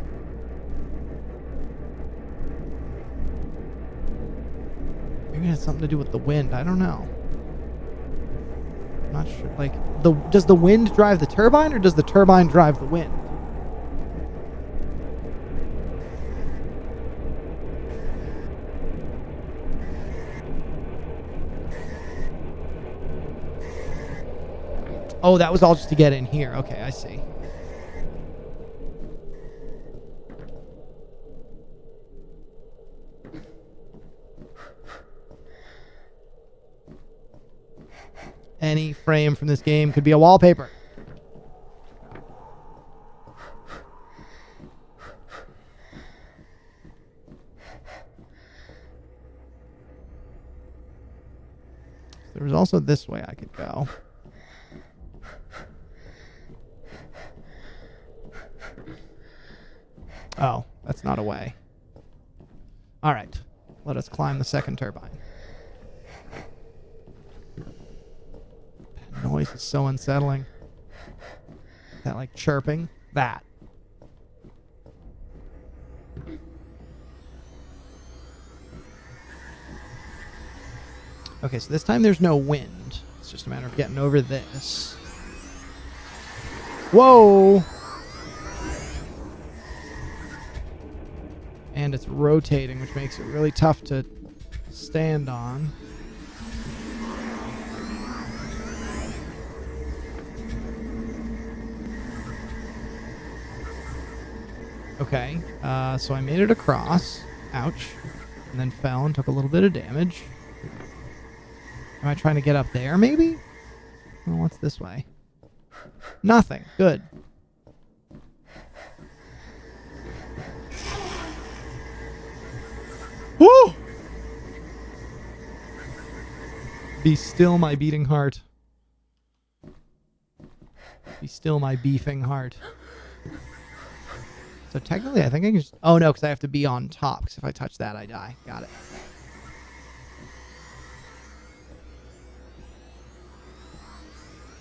Maybe it has something to do with the wind. I don't know. I'm not sure. Like, does the wind drive the turbine, or does the turbine drive the wind? Oh, that was all just to get in here. Okay, I see. Any frame from this game could be a wallpaper. There was also this way I could go. Oh, that's not a way. All right. Let us climb the second turbine. That noise is so unsettling. That, like, chirping. That. Okay, so this time there's no wind. It's just a matter of getting over this. Whoa! And it's rotating, which makes it really tough to stand on. Okay, so I made it across. Ouch. And then fell and took a little bit of damage. Am I trying to get up there, maybe? Well, what's this way? Nothing. Good. Woo! Be still my beating heart. Be still my beefing heart. So technically, I think I can just... Oh, no, because I have to be on top. Because if I touch that, I die. Got it.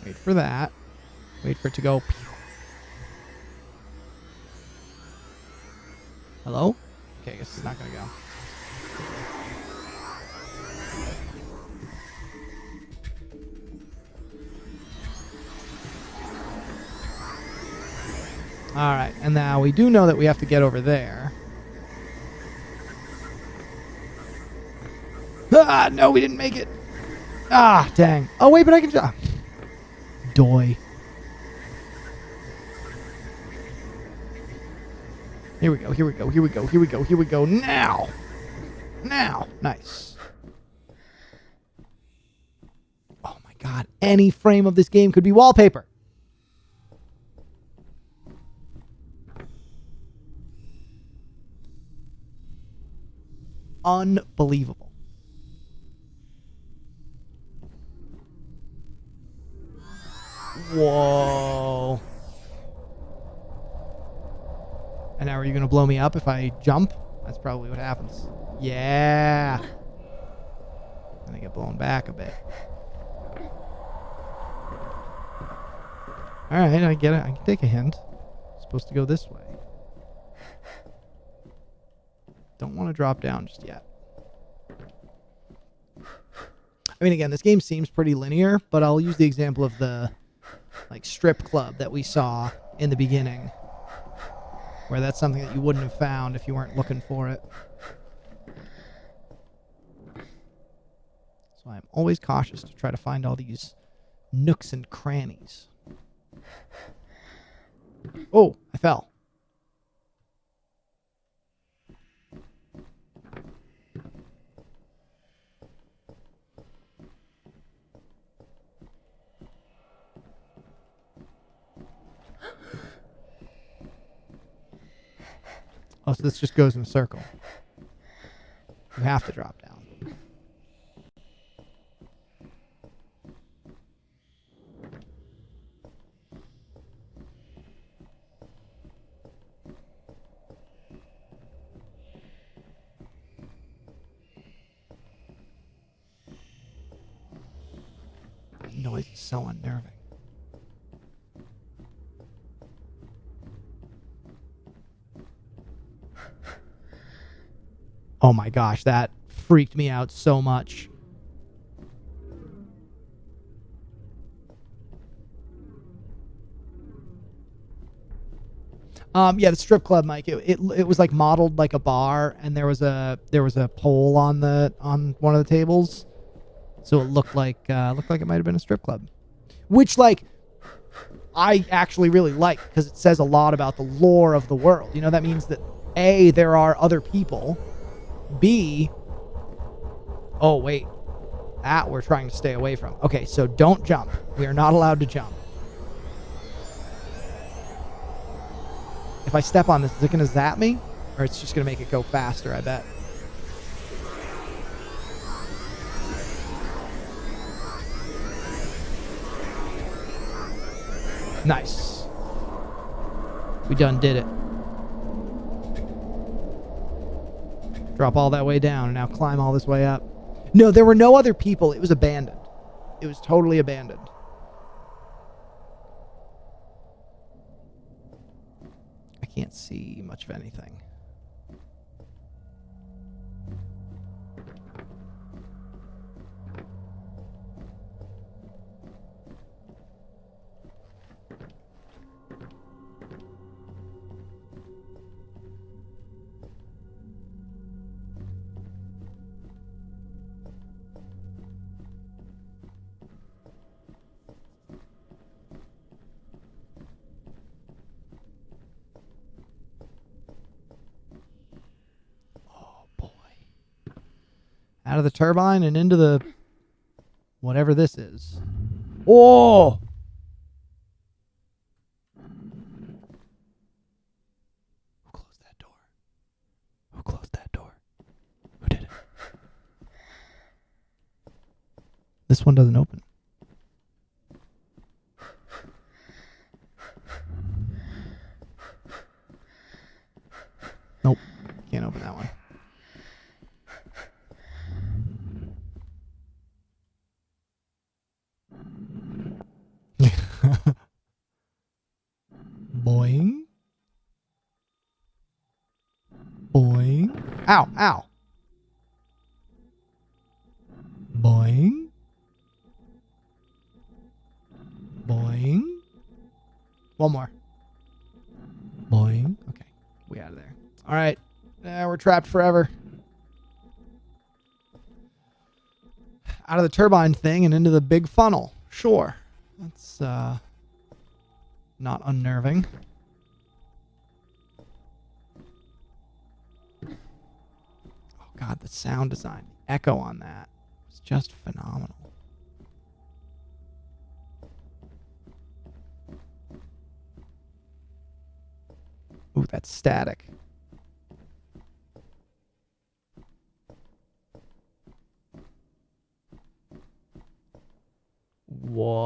Wait for that. Wait for it to go. Hello? Okay, I guess it's not going to go. All right, and now we do know that we have to get over there. Ah, no, we didn't make it. Ah, dang. Oh, wait, but I can jump. Doy. Here we go, here we go, here we go, here we go, here we go. Now. Now. Nice. Oh, my God. Any frame of this game could be wallpaper. Unbelievable. Whoa. And now are you going to blow me up if I jump? That's probably what happens. Yeah. And I get blown back a bit. All right, I get it. I can take a hint. It's supposed to go this way. Don't want to drop down just yet. I mean, again, this game seems pretty linear, but I'll use the example of the strip club that we saw in the beginning, where that's something that you wouldn't have found if you weren't looking for it. So I'm always cautious to try to find all these nooks and crannies. Oh, I fell. Oh, so this just goes in a circle. You have to drop down. Noise is so unnerving. Oh my gosh, that freaked me out so much. Yeah, the strip club, Mike. It was like modeled like a bar, and there was a pole on one of the tables, so it looked like it might have been a strip club, which I actually really like because it says a lot about the lore of the world. You know, that means that A, there are other people. B, oh wait, that we're trying to stay away from. Okay, so don't jump. We are not allowed to jump. If I step on this, is it going to zap me? Or it's just going to make it go faster, I bet. Nice. We done did it. Drop all that way down and now climb all this way up. No, there were no other people. It was abandoned. It was totally abandoned. I can't see much of anything. Out of the turbine and into the whatever this is. Oh! Who closed that door? Who closed that door? Who did This one doesn't open. Nope. Can't open that one. Boing. Boing. Ow, ow. Boing. Boing. One more. Boing. Okay. We out of there. All right. We're trapped forever. Out of the turbine thing and into the big funnel. Sure. That's not unnerving. Oh God, the sound design, the echo on that was just phenomenal. Ooh, that's static. Whoa.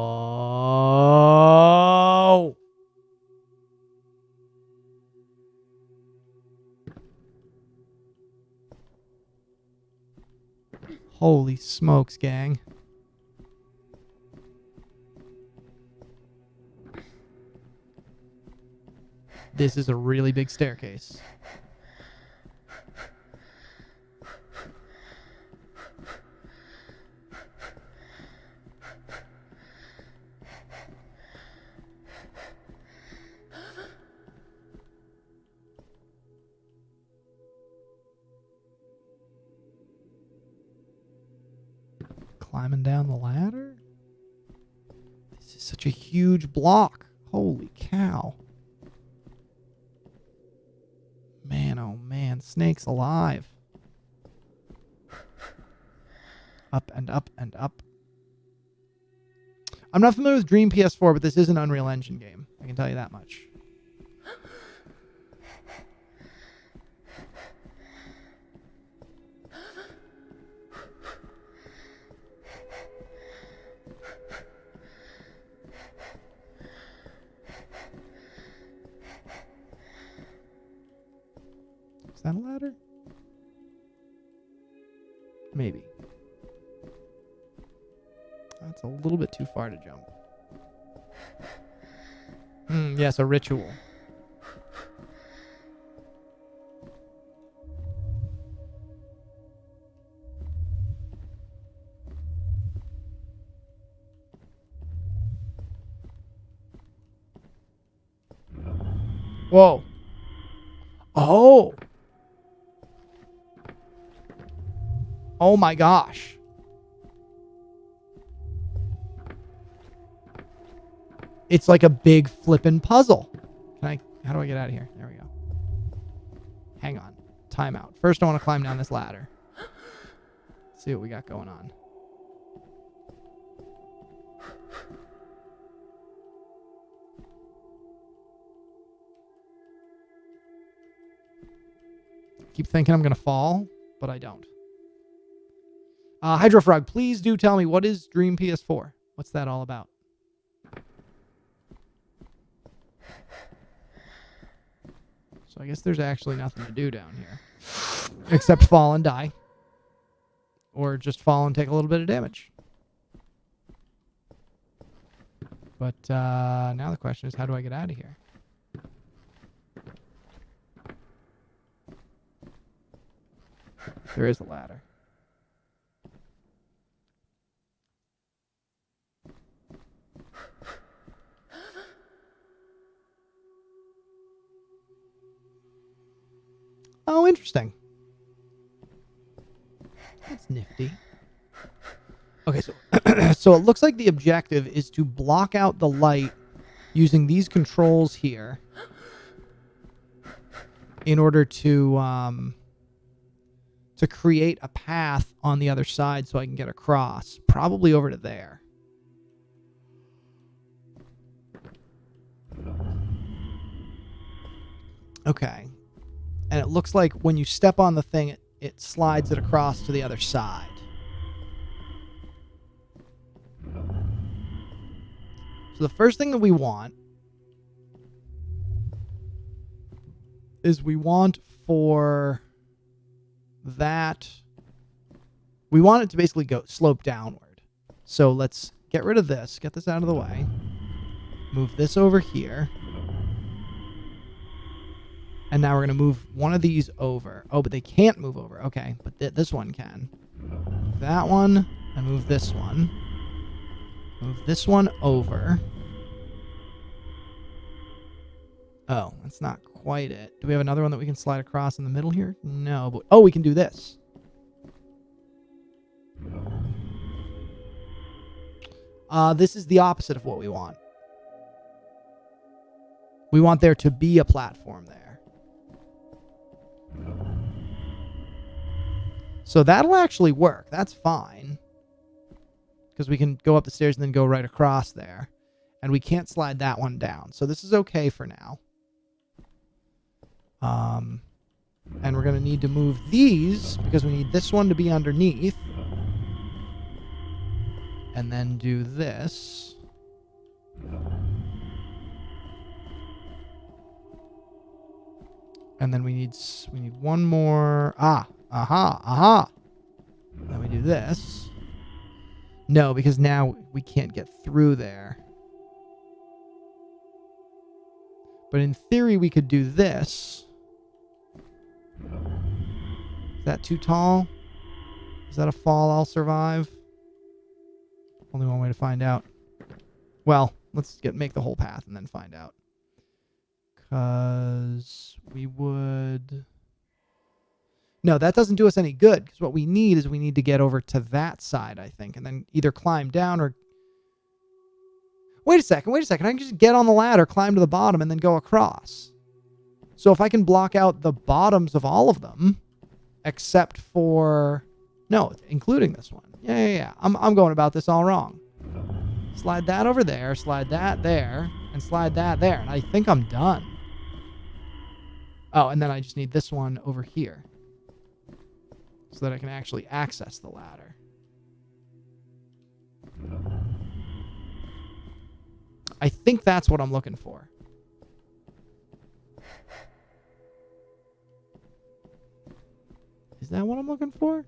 Holy smokes, gang. This is a really big staircase. Climbing down the ladder? This is such a huge block. Holy cow. Man, oh man, snakes alive. Up and up and up. I'm not familiar with Dream PS4, but this is an Unreal Engine game. I can tell you that much. Is that a ladder? Maybe. That's a little bit too far to jump. Yes, a ritual. Whoa. Oh. Oh my gosh. It's like a big flippin' puzzle. How do I get out of here? There we go. Hang on. Timeout. First I want to climb down this ladder. See what we got going on. Keep thinking I'm going to fall, but I don't. Hydrofrog, please do tell me, what is Dream PS4? What's that all about? So I guess there's actually nothing to do down here. Except fall and die. Or just fall and take a little bit of damage. But now the question is, how do I get out of here? There is a ladder. Oh, interesting. That's nifty. Okay, so so it looks like the objective is to block out the light using these controls here in order to create a path on the other side so I can get across, probably over to there. Okay. And it looks like when you step on the thing, it slides it across to the other side. So the first thing that we want is we want for that, we want it to basically go slope downward. So let's get rid of this, get this out of the way, move this over here. And now we're going to move one of these over. Oh, but they can't move over. Okay, but this one can. Move that one, and move this one. Move this one over. Oh, that's not quite it. Do we have another one that we can slide across in the middle here? No, but oh, we can do this. This is the opposite of what we want. We want there to be a platform there. So that'll actually work. That's fine. Because we can go up the stairs and then go right across there. And we can't slide that one down. So this is okay for now. And we're going to need to move these because we need this one to be underneath. And then do this. And then we need one more. Then we do this. No, because now we can't get through there. But in theory, we could do this. Is that too tall? Is that a fall I'll survive? Only one way to find out. Well, let's make the whole path and then find out. Because we would... No, that doesn't do us any good. Because what we need is we need to get over to that side, I think. And then either climb down or... Wait a second. I can just get on the ladder, climb to the bottom, and then go across. So if I can block out the bottoms of all of them, except for... No, including this one. Yeah. I'm going about this all wrong. Slide that over there, slide that there, and slide that there. And I think I'm done. Oh, and then I just need this one over here. So that I can actually access the ladder. I think that's what I'm looking for. Is that what I'm looking for?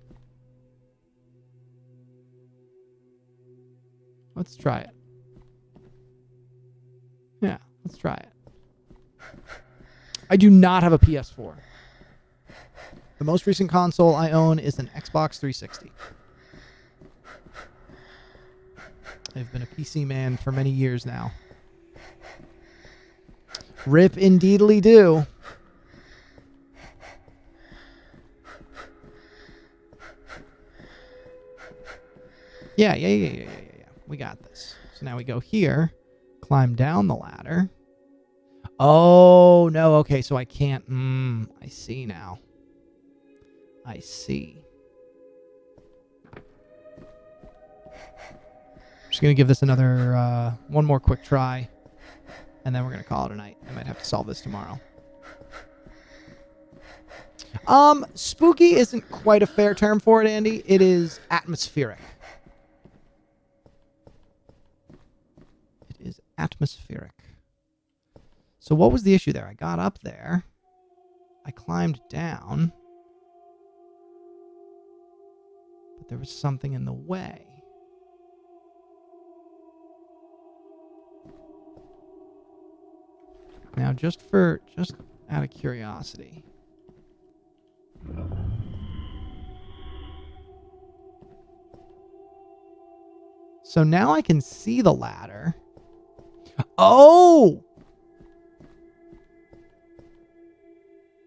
Let's try it. Yeah, let's try it. I do not have a PS4. The most recent console I own is an Xbox 360. I've been a PC man for many years now. Rip indeedly do. Yeah. We got this. So now we go here, climb down the ladder. Oh, no. Okay, so I can't. I see now. I see. I'm just going to give this another, one more quick try. And then we're going to call it a night. I might have to solve this tomorrow. Spooky isn't quite a fair term for it, Andy. It is atmospheric. It is atmospheric. So what was the issue there? I got up there. I climbed down. But there was something in the way. Now, just out of curiosity. So now I can see the ladder. Oh!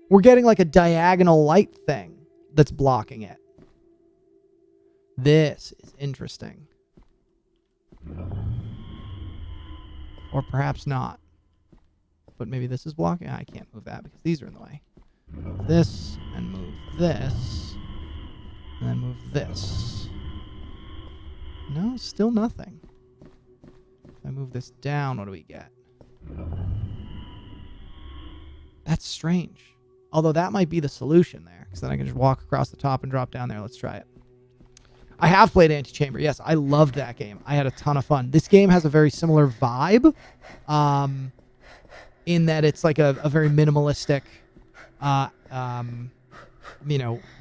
We're getting like a diagonal light thing that's blocking it. This is interesting. Or perhaps not. But maybe this is blocking. I can't move that because these are in the way. Move this and move this. And then move this. No, still nothing. If I move this down, what do we get? That's strange. Although that might be the solution there. Because then I can just walk across the top and drop down there. Let's try it. I have played Antichamber. Yes, I loved that game. I had a ton of fun. This game has a very similar vibe, in that it's like a very minimalistic,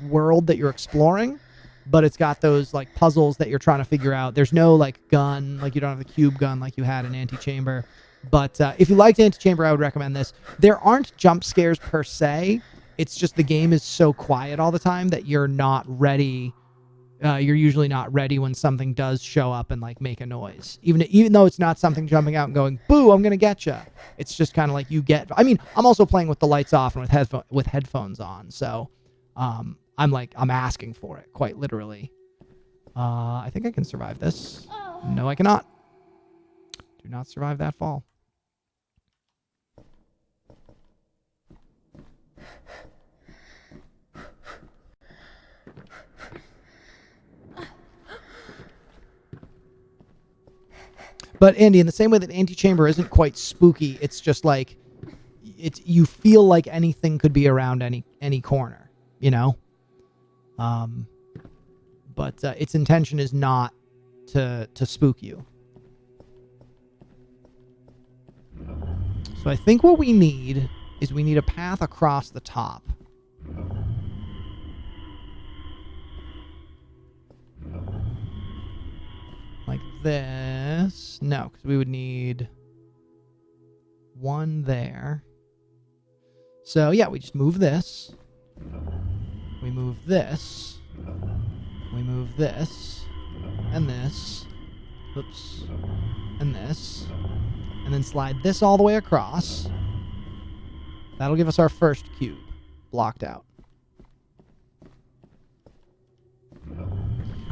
world that you're exploring, but it's got those like puzzles that you're trying to figure out. There's no like gun, like you don't have the cube gun like you had in Antichamber. But if you liked Antichamber, I would recommend this. There aren't jump scares per se. It's just the game is so quiet all the time that you're not ready. You're usually not ready when something does show up and like make a noise. Even though it's not something jumping out and going, boo, I'm going to get you. It's just kind of like you get... I mean, I'm also playing with the lights off and with headphones on. So I'm asking for it, quite literally. I think I can survive this. No, I cannot. Do not survive that fall. But Andy, in the same way that Antichamber isn't quite spooky, it's just like you feel like anything could be around any corner, you know? But its intention is not to spook you. So I think what we need is a path across the top. Like this. No, because we would need one there. So yeah, we just move this. We move this. We move this. And this. Oops. And this. And then slide this all the way across. That'll give us our first cube. Blocked out.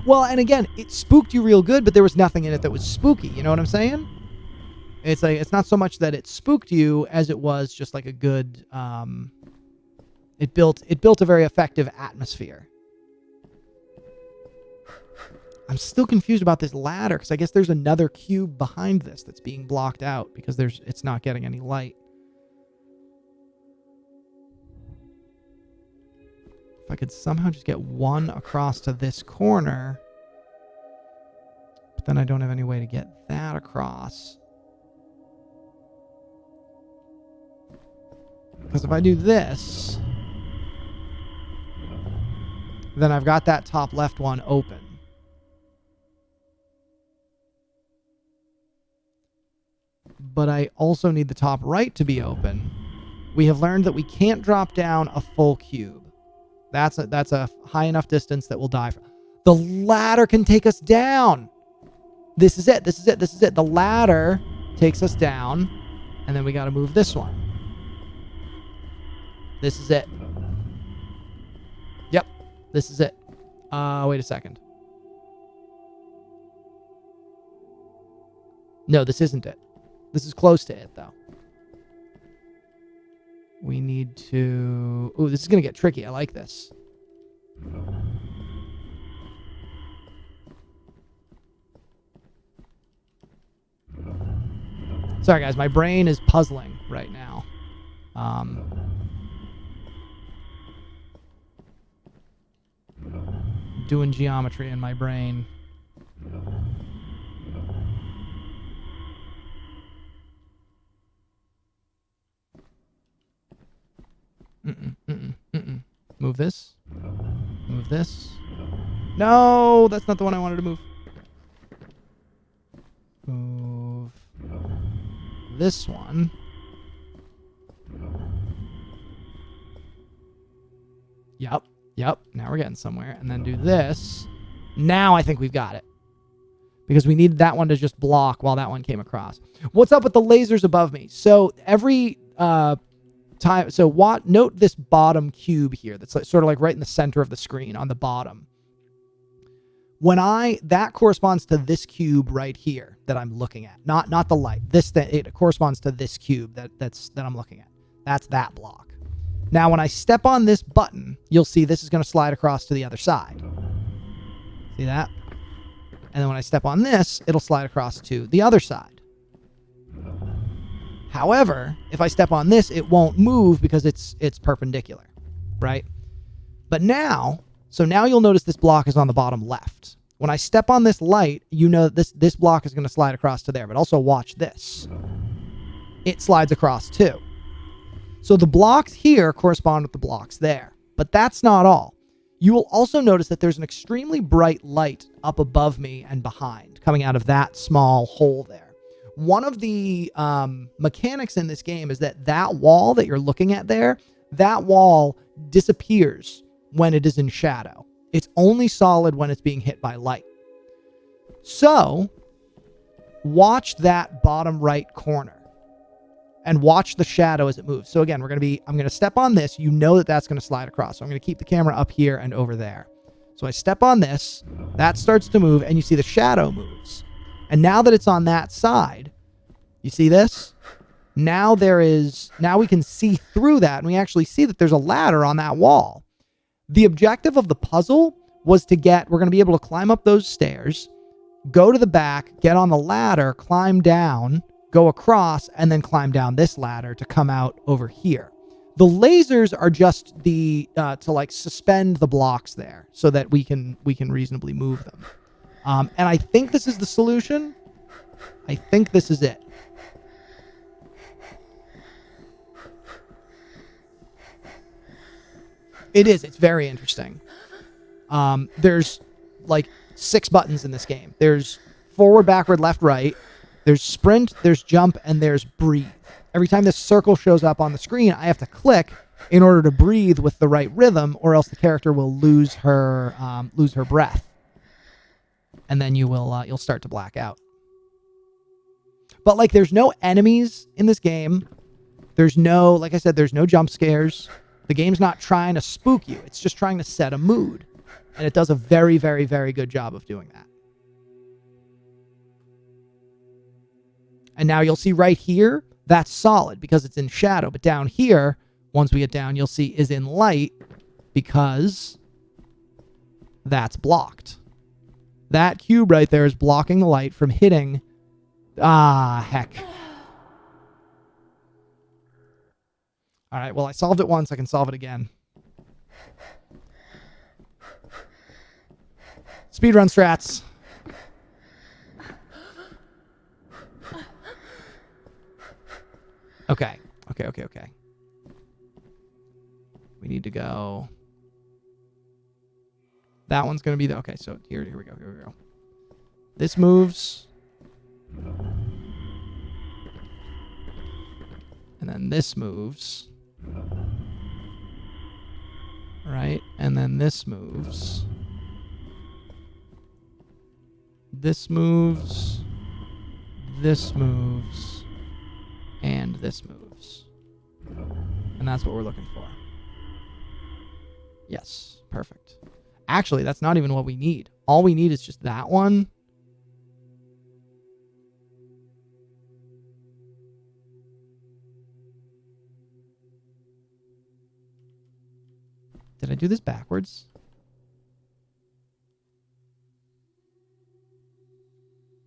Well, and again, it spooked you real good, but there was nothing in it that was spooky. You know what I'm saying? It's like, it's not so much that it spooked you as it was just like a good, it built a very effective atmosphere. I'm still confused about this ladder, because I guess there's another cube behind this that's being blocked out because it's not getting any light. If I could somehow just get one across to this corner, but then I don't have any way to get that across. Because if I do this, then I've got that top left one open. But I also need the top right to be open. We have learned that we can't drop down a full cube. That's a high enough distance that we'll die. The ladder can take us down. This is it. This is it. This is it. The ladder takes us down, and then we got to move this one. This is it. Yep. This is it. Wait a second. No, this isn't it. This is close to it, though. We need to... Ooh, this is going to get tricky. I like this. Sorry, guys. My brain is puzzling right now. Doing geometry in my brain. Move this. Move this. No, that's not the one I wanted to move. Move this one. Yep. Now we're getting somewhere. And then do this. Now I think we've got it. Because we needed that one to just block while that one came across. What's up with the lasers above me? So every... note this bottom cube here that's like, sort of like right in the center of the screen on the bottom. That corresponds to this cube right here that I'm looking at. Not the light. It corresponds to this cube that I'm looking at. That's that block. Now when I step on this button, you'll see this is going to slide across to the other side. See that? And then when I step on this, it'll slide across to the other side. However, if I step on this, it won't move because it's perpendicular, right? But now you'll notice this block is on the bottom left. When I step on this light, you know this block is going to slide across to there. But also watch this. It slides across too. So the blocks here correspond with the blocks there. But that's not all. You will also notice that there's an extremely bright light up above me and behind, coming out of that small hole there. One of the mechanics in this game is that wall that you're looking at there, that wall disappears when it is in shadow. It's only solid when it's being hit by light. So, watch that bottom right corner and watch the shadow as it moves. So again, I'm going to step on this. You know that that's going to slide across. So I'm going to keep the camera up here and over there. So I step on this, that starts to move, and you see the shadow moves. And now that it's on that side, you see this? Now we can see through that, and we actually see that there's a ladder on that wall. The objective of the puzzle was we're going to be able to climb up those stairs, go to the back, get on the ladder, climb down, go across, and then climb down this ladder to come out over here. The lasers are just to like suspend the blocks there so that we can reasonably move them. And I think this is the solution. I think this is it. It is. It's very interesting. There's like 6 buttons in this game. There's forward, backward, left, right. There's sprint, there's jump, and there's breathe. Every time this circle shows up on the screen, I have to click in order to breathe with the right rhythm, or else the character will lose her breath, and then you'll start to black out. But like, there's no enemies in this game. There's no, like I said, there's no jump scares. The game's not trying to spook you. It's just trying to set a mood. And it does a very, very, very good job of doing that. And now you'll see right here, that's solid because it's in shadow. But down here, once we get down, you'll see is in light because that's blocked. That cube right there is blocking the light from hitting. Ah, heck. All right, well, I solved it once. I can solve it again. Speedrun strats. Okay. We need to go. That one's going to be the... Okay, so here we go. This moves. And then this moves. Right? And then this moves. This moves. This moves. And this moves. And that's what we're looking for. Yes, perfect. Actually, that's not even what we need. All we need is just that one. Did I do this backwards?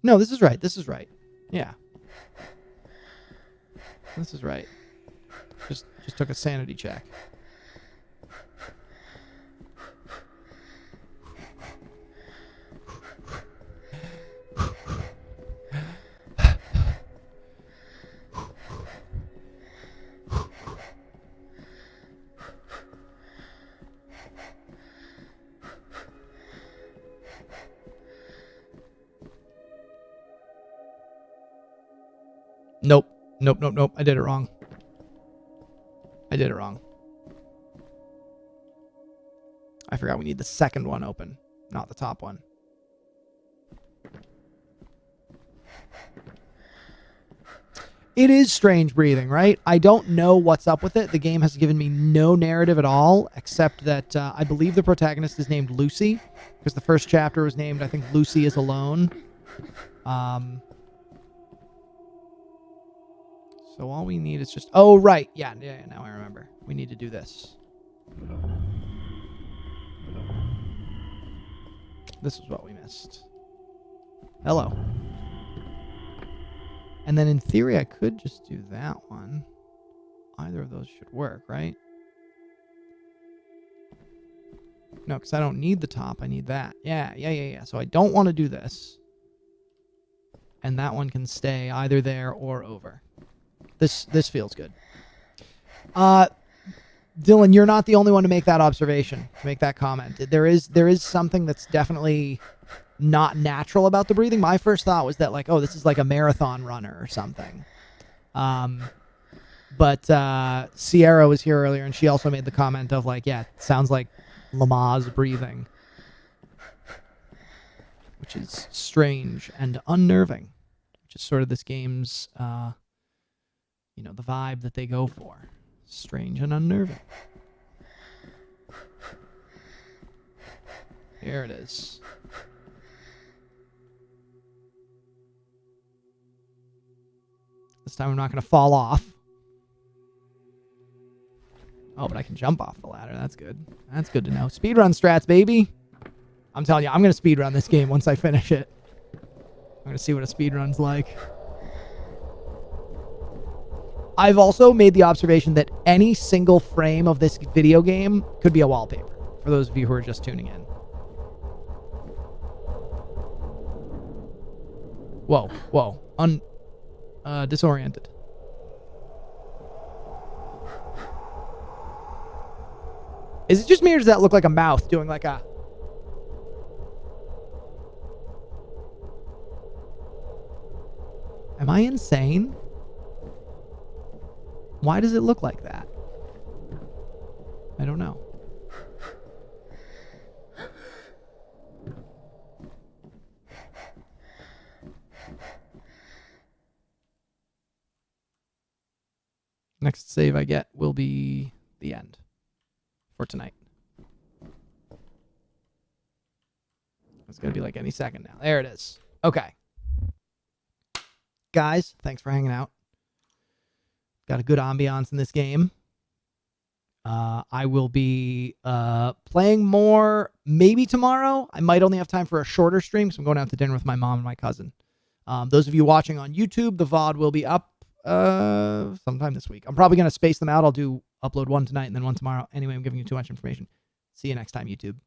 No, this is right. This is right. Yeah. This is right. Just took a sanity check. Nope. I did it wrong. I forgot we need the second one open, not the top one. It is strange breathing, right? I don't know what's up with it. The game has given me no narrative at all, except that I believe the protagonist is named Lucy, because the first chapter was named, I think, Lucy is Alone. So all we need is just... Oh, right. Yeah, now I remember. We need to do this. This is what we missed. Hello. And then in theory, I could just do that one. Either of those should work, right? No, because I don't need the top. I need that. Yeah. So I don't want to do this. And that one can stay either there or over. This feels good. Dylan, you're not the only one to make that observation, to make that comment. There is something that's definitely not natural about the breathing. My first thought was that, like, oh, this is like a marathon runner or something. But Sierra was here earlier, and she also made the comment of, like, yeah, it sounds like Lamaze breathing, which is strange and unnerving, which is sort of this game's, the vibe that they go for. Strange and unnerving. Here it is. This time I'm not going to fall off. Oh, but I can jump off the ladder. That's good. That's good to know. Speedrun strats, baby. I'm telling you, I'm going to speedrun this game once I finish it. I'm going to see what a speedrun's like. I've also made the observation that any single frame of this video game could be a wallpaper, for those of you who are just tuning in. Whoa. Disoriented. Is it just me, or does that look like a mouth doing like a... Am I insane? Why does it look like that? I don't know. Next save I get will be the end for tonight. It's going to be like any second now. There it is. Okay. Guys, thanks for hanging out. Got a good ambiance in this game. I will be playing more maybe tomorrow. I might only have time for a shorter stream because I'm going out to dinner with my mom and my cousin. Those of you watching on YouTube, the VOD will be up sometime this week. I'm probably going to space them out. I'll upload one tonight and then one tomorrow. Anyway, I'm giving you too much information. See you next time, YouTube.